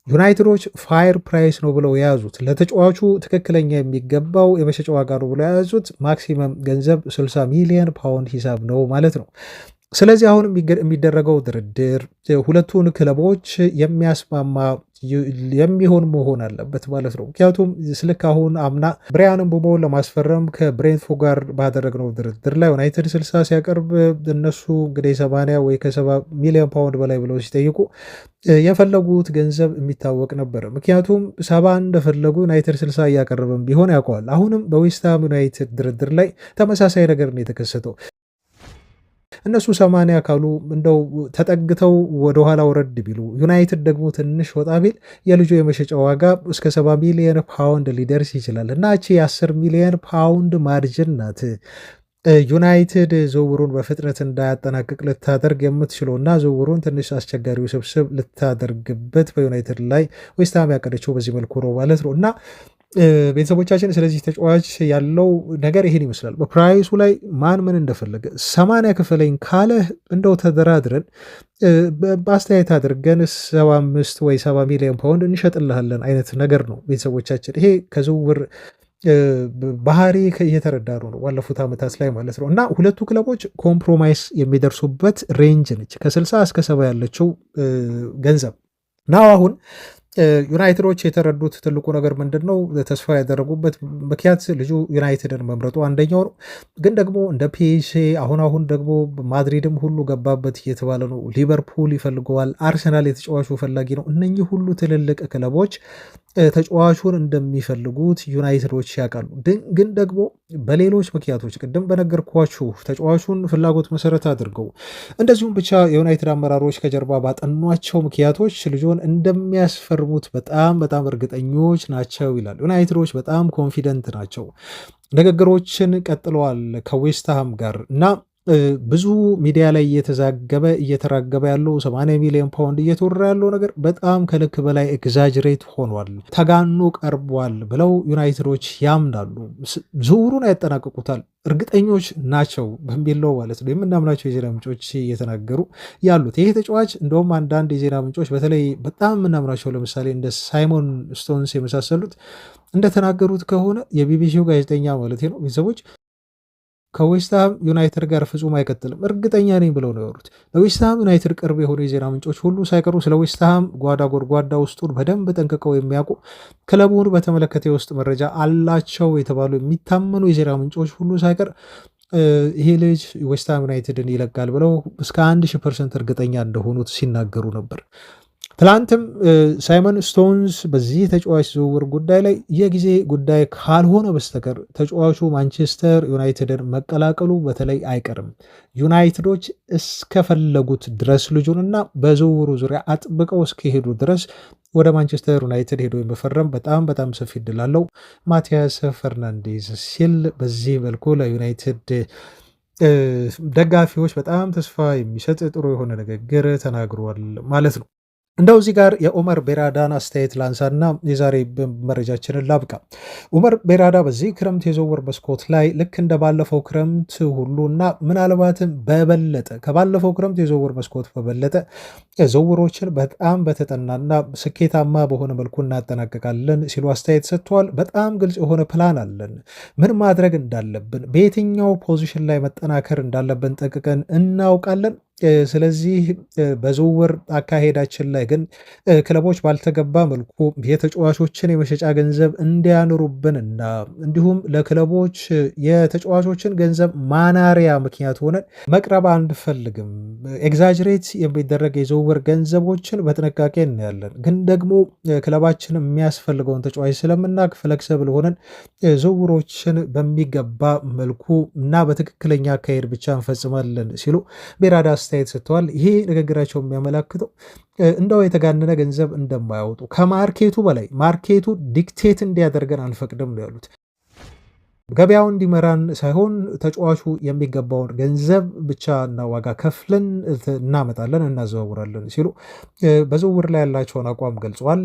ዩናይትዶች ፋየር ፕራይስ ነው ብለው የያዙት ለተጫዋቹ ትክክለኛ የሚገባው የመሸጫ ዋጋ ነው ብለው የያዙት ማክሲመም ገንዘብ 60 ሚሊዮን ፓውንድ ሂሳብ ነው ማለት ነው። ስለዚህ አሁን የሚደረገው ድርድር ሁለቱን ክለቦች የሚያስማማ የሚሆን መሆን አለበት ማለት ነው። ምክንያቱም ስልክ አሁን አምና ብሪያን ምቡሞን ለማስፈረም ከብሬንትፎርድ ጋር ባደረግነው ድርድር ላይ ዩናይትድ 60 ሲያቀርብ እነሱ እንግዲህ 80 ወይ ከ70 ሚሊዮን ፓውንድ በላይ ብለው ሲጠይቁ የፈለጉት ገንዘብ የሚታወቅ ነበር። ምክንያቱም 70 እንደፈለጉ ዩናይትድ 60 እያቀረበም ቢሆን ያውቀዋል። አሁንም በዌስትሃም ዩናይትድ ድርድር ላይ ተመሳሳይ ነገር ነው የተከሰተው። እነሱ 80 ካሉ እንደው ተጠግተው ወደኋላ ወረድ ቢሉ ዩናይትድ ደግሞ ትንሽ ወጣ ቢል የልጁ የመሸጫ ዋጋ እስከ 70 ሚሊዮን ፓውንድ ሊደርስ ይችላል እና እቺ የ10 ሚሊዮን ፓውንድ ማርጅን ናት ዩናይትድ ዝውውሩን በፍጥነት እንዳያጠናቅቅ ልታደርግ የምትችለው እና ዝውውሩን ትንሽ አስቸጋሪ ውስብስብ ልታደርግበት በዩናይትድ ላይ ዌስትሃም ያቀደችው በዚህ መልኩ ነው ማለት ነው እና ቤተሰቦቻችን ስለዚህ ተጫዋች ያለው ነገር ይሄን ይመስላል። በፕራይሱ ላይ ማን ምን እንደፈለገ 80 ክፈለኝ ካለ እንደው ተደራድረን በአስተያየት አድርገን 75 ወይ 70 ሚሊዮን ፓውንድ እንሸጥልሃለን አይነት ነገር ነው ቤተሰቦቻችን። ይሄ ከዝውውር ባህሪ እየተረዳ ነው ባለፉት ዓመታት ላይ ማለት ነው እና ሁለቱ ክለቦች ኮምፕሮማይስ የሚደርሱበት ሬንጅ ነች ከ60 እስከ 70 ያለችው ገንዘብ ናው አሁን ዩናይትዶች የተረዱት ትልቁ ነገር ምንድን ነው? ተስፋ ያደረጉበት ምክንያት ልጁ ዩናይትድን መምረጡ አንደኛው ነው። ግን ደግሞ እንደ ፒኤስጂ አሁን ደግሞ ማድሪድም ሁሉ ገባበት እየተባለ ነው። ሊቨርፑል ይፈልገዋል። አርሰናል የተጫዋቹ ፈላጊ ነው። እነኚህ ሁሉ ትልልቅ ክለቦች ተጫዋቹን እንደሚፈልጉት ዩናይትዶች ያውቃሉ። ግን ደግሞ በሌሎች ምክንያቶች ቅድም በነገርኳችሁ ተጫዋቹን ፍላጎት መሰረት አድርገው እንደዚሁም ብቻ የዩናይትድ አመራሮች ከጀርባ ባጠኗቸው ምክንያቶች ልጁን እንደሚያስፈርሙት በጣም እርግጠኞች ናቸው ይላል። ዩናይትዶች በጣም ኮንፊደንት ናቸው። ንግግሮችን ቀጥለዋል ከዌስትሃም ጋር እና ብዙ ሚዲያ ላይ እየተራገበ ያለው 80 ሚሊዮን ፓውንድ እየተወራ ያለው ነገር በጣም ከልክ በላይ ኤግዛጅሬት ሆኗል፣ ተጋኖ ቀርቧል ብለው ዩናይትዶች ያምናሉ። ዝውውሩን ያጠናቅቁታል እርግጠኞች ናቸው በሚል ነው ማለት ነው የምናምናቸው የዜና ምንጮች እየተናገሩ ያሉት። ይሄ ተጫዋች እንደውም አንዳንድ የዜና ምንጮች በተለይ በጣም የምናምናቸው ለምሳሌ እንደ ሳይሞን ስቶንስ የመሳሰሉት እንደተናገሩት ከሆነ የቢቢሲው ጋዜጠኛ ማለት ነው ቤተሰቦች ከዌስትሃም ዩናይትድ ጋር ፍጹም አይቀጥልም እርግጠኛ ነኝ ብለው ነው ያወሩት። ለዌስትሃም ዩናይትድ ቅርብ የሆኑ የዜና ምንጮች ሁሉ ሳይቀሩ ስለ ዌስትሃም ጓዳ ጎድጓዳ ውስጡን በደንብ ጠንቅቀው የሚያውቁ ክለቡን በተመለከተ የውስጥ መረጃ አላቸው የተባሉ የሚታመኑ የዜና ምንጮች ሁሉ ሳይቀር ይሄ ልጅ ዌስትሃም ዩናይትድን ይለቃል ብለው እስከ 1000% እርግጠኛ እንደሆኑት ሲናገሩ ነበር። ትላንትም ሳይመን ስቶንስ በዚህ ተጫዋች ዝውውር ጉዳይ ላይ የጊዜ ጉዳይ ካልሆነ በስተቀር ተጫዋቹ ማንቸስተር ዩናይትድን መቀላቀሉ በተለይ አይቀርም። ዩናይትዶች እስከፈለጉት ድረስ ልጁንና በዝውውሩ ዙሪያ አጥብቀው እስከሄዱ ድረስ ወደ ማንቸስተር ዩናይትድ ሄዶ የመፈረም በጣም ሰፊ እድል አለው ማቲያስ ፈርናንዴዝ ሲል በዚህ መልኩ ለዩናይትድ ደጋፊዎች በጣም ተስፋ የሚሰጥ ጥሩ የሆነ ንግግር ተናግሯል ማለት ነው። እንደው እዚህ ጋር የኡመር ቤራዳን አስተያየት ላንሳና የዛሬ መረጃችንን ላብቃ። ኡመር ቤራዳ በዚህ ክረምት የዝውውር መስኮት ላይ ልክ እንደ ባለፈው ክረምት ሁሉና ምናልባትም በበለጠ ከባለፈው ክረምት የዝውውር መስኮት በበለጠ ዝውውሮችን በጣም በተጠናና ስኬታማ በሆነ መልኩ እናጠናቀቃለን ሲሉ አስተያየት ሰጥተዋል። በጣም ግልጽ የሆነ ፕላን አለን፣ ምን ማድረግ እንዳለብን፣ በየትኛው ፖዚሽን ላይ መጠናከር እንዳለብን ጠንቅቀን እናውቃለን። ስለዚህ በዝውውር አካሄዳችን ላይ ግን ክለቦች ባልተገባ መልኩ የተጫዋቾችን የመሸጫ ገንዘብ እንዲያኖሩብንና እንዲሁም ለክለቦች የተጫዋቾችን ገንዘብ ማናሪያ ምክንያት ሆነን መቅረብ አንፈልግም። ኤግዛጅሬት የሚደረግ የዝውውር ገንዘቦችን በጥንቃቄ እናያለን፣ ግን ደግሞ ክለባችን የሚያስፈልገውን ተጫዋች ስለምናቅ ፍለክሰብል ሆነን ዝውውሮችን በሚገባ መልኩ እና በትክክለኛ አካሄድ ብቻ እንፈጽማለን ሲሉ ቤራዳ አስተያየት ሰጥተዋል። ይሄ ንግግራቸው የሚያመላክተው እንደው የተጋነነ ገንዘብ እንደማያወጡ ከማርኬቱ በላይ ማርኬቱ ዲክቴት እንዲያደርገን አንፈቅድም ነው ያሉት። ገበያው እንዲመራን ሳይሆን ተጫዋቹ የሚገባውን ገንዘብ ብቻ እና ዋጋ ከፍለን እናመጣለን፣ እናዘዋውራለን ሲሉ በዝውውር ላይ ያላቸውን አቋም ገልጸዋል።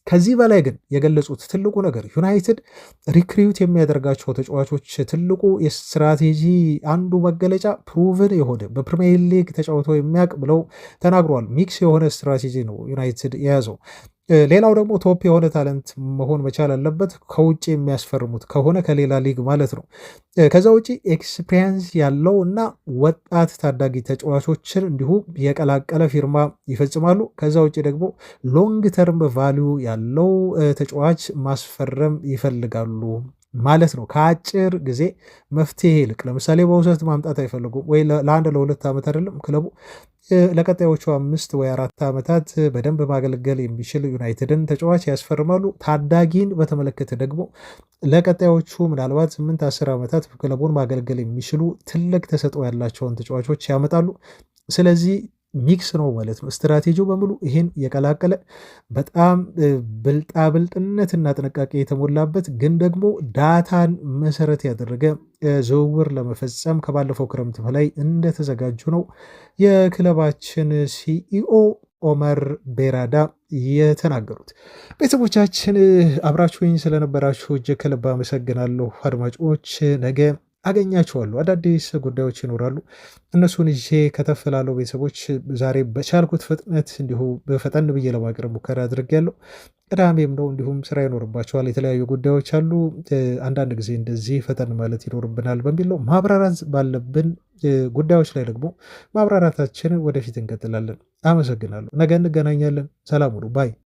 ከዚህ በላይ ግን የገለጹት ትልቁ ነገር ዩናይትድ ሪክሪዩት የሚያደርጋቸው ተጫዋቾች ትልቁ የስትራቴጂ አንዱ መገለጫ ፕሩቭን የሆነ በፕሪሚየር ሊግ ተጫውቶ የሚያውቅ ብለው ተናግረዋል። ሚክስ የሆነ ስትራቴጂ ነው ዩናይትድ የያዘው። ሌላው ደግሞ ቶፕ የሆነ ታለንት መሆን መቻል አለበት፣ ከውጭ የሚያስፈርሙት ከሆነ ከሌላ ሊግ ማለት ነው። ከዛ ውጭ ኤክስፒሪየንስ ያለው እና ወጣት ታዳጊ ተጫዋቾችን እንዲሁ የቀላቀለ ፊርማ ይፈጽማሉ። ከዛ ውጭ ደግሞ ሎንግ ተርም ቫሊዩ ያለው ተጫዋች ማስፈረም ይፈልጋሉ ማለት ነው። ከአጭር ጊዜ መፍትሄ ይልቅ ለምሳሌ በውሰት ማምጣት አይፈልጉም ወይ ለአንድ ለሁለት ዓመት አይደለም ክለቡ ለቀጣዮቹ 5 ወይ 4 ዓመታት በደንብ ማገልገል የሚችል ዩናይትድን ተጫዋች ያስፈርማሉ። ታዳጊን በተመለከተ ደግሞ ለቀጣዮቹ ምናልባት 8-10 ዓመታት ክለቡን ማገልገል የሚችሉ ትልቅ ተሰጥኦ ያላቸውን ተጫዋቾች ያመጣሉ። ስለዚህ ሚክስ ነው ማለት ነው። ስትራቴጂው በሙሉ ይህን የቀላቀለ በጣም ብልጣብልጥነትና ጥንቃቄ የተሞላበት ግን ደግሞ ዳታን መሰረት ያደረገ ዝውውር ለመፈጸም ከባለፈው ክረምት በላይ እንደተዘጋጁ ነው የክለባችን ሲኢኦ ኦመር ቤራዳ የተናገሩት። ቤተሰቦቻችን አብራችሁኝ ስለነበራችሁ እጅግ ከልብ አመሰግናለሁ። አድማጮች ነገ አገኛችኋለሁ። አዳዲስ ጉዳዮች ይኖራሉ። እነሱን ይዤ ከተፈላለው ቤተሰቦች ዛሬ በቻልኩት ፍጥነት እንዲሁ በፈጠን ብዬ ለማቅረብ ሙከራ አድርጌያለሁ። ቅዳሜም ነው እንዲሁም ስራ ይኖርባቸዋል፣ የተለያዩ ጉዳዮች አሉ። አንዳንድ ጊዜ እንደዚህ ፈጠን ማለት ይኖርብናል በሚል ነው። ማብራራት ባለብን ጉዳዮች ላይ ደግሞ ማብራራታችንን ወደፊት እንቀጥላለን። አመሰግናለሁ። ነገ እንገናኛለን። ሰላም ሁኑ ባይ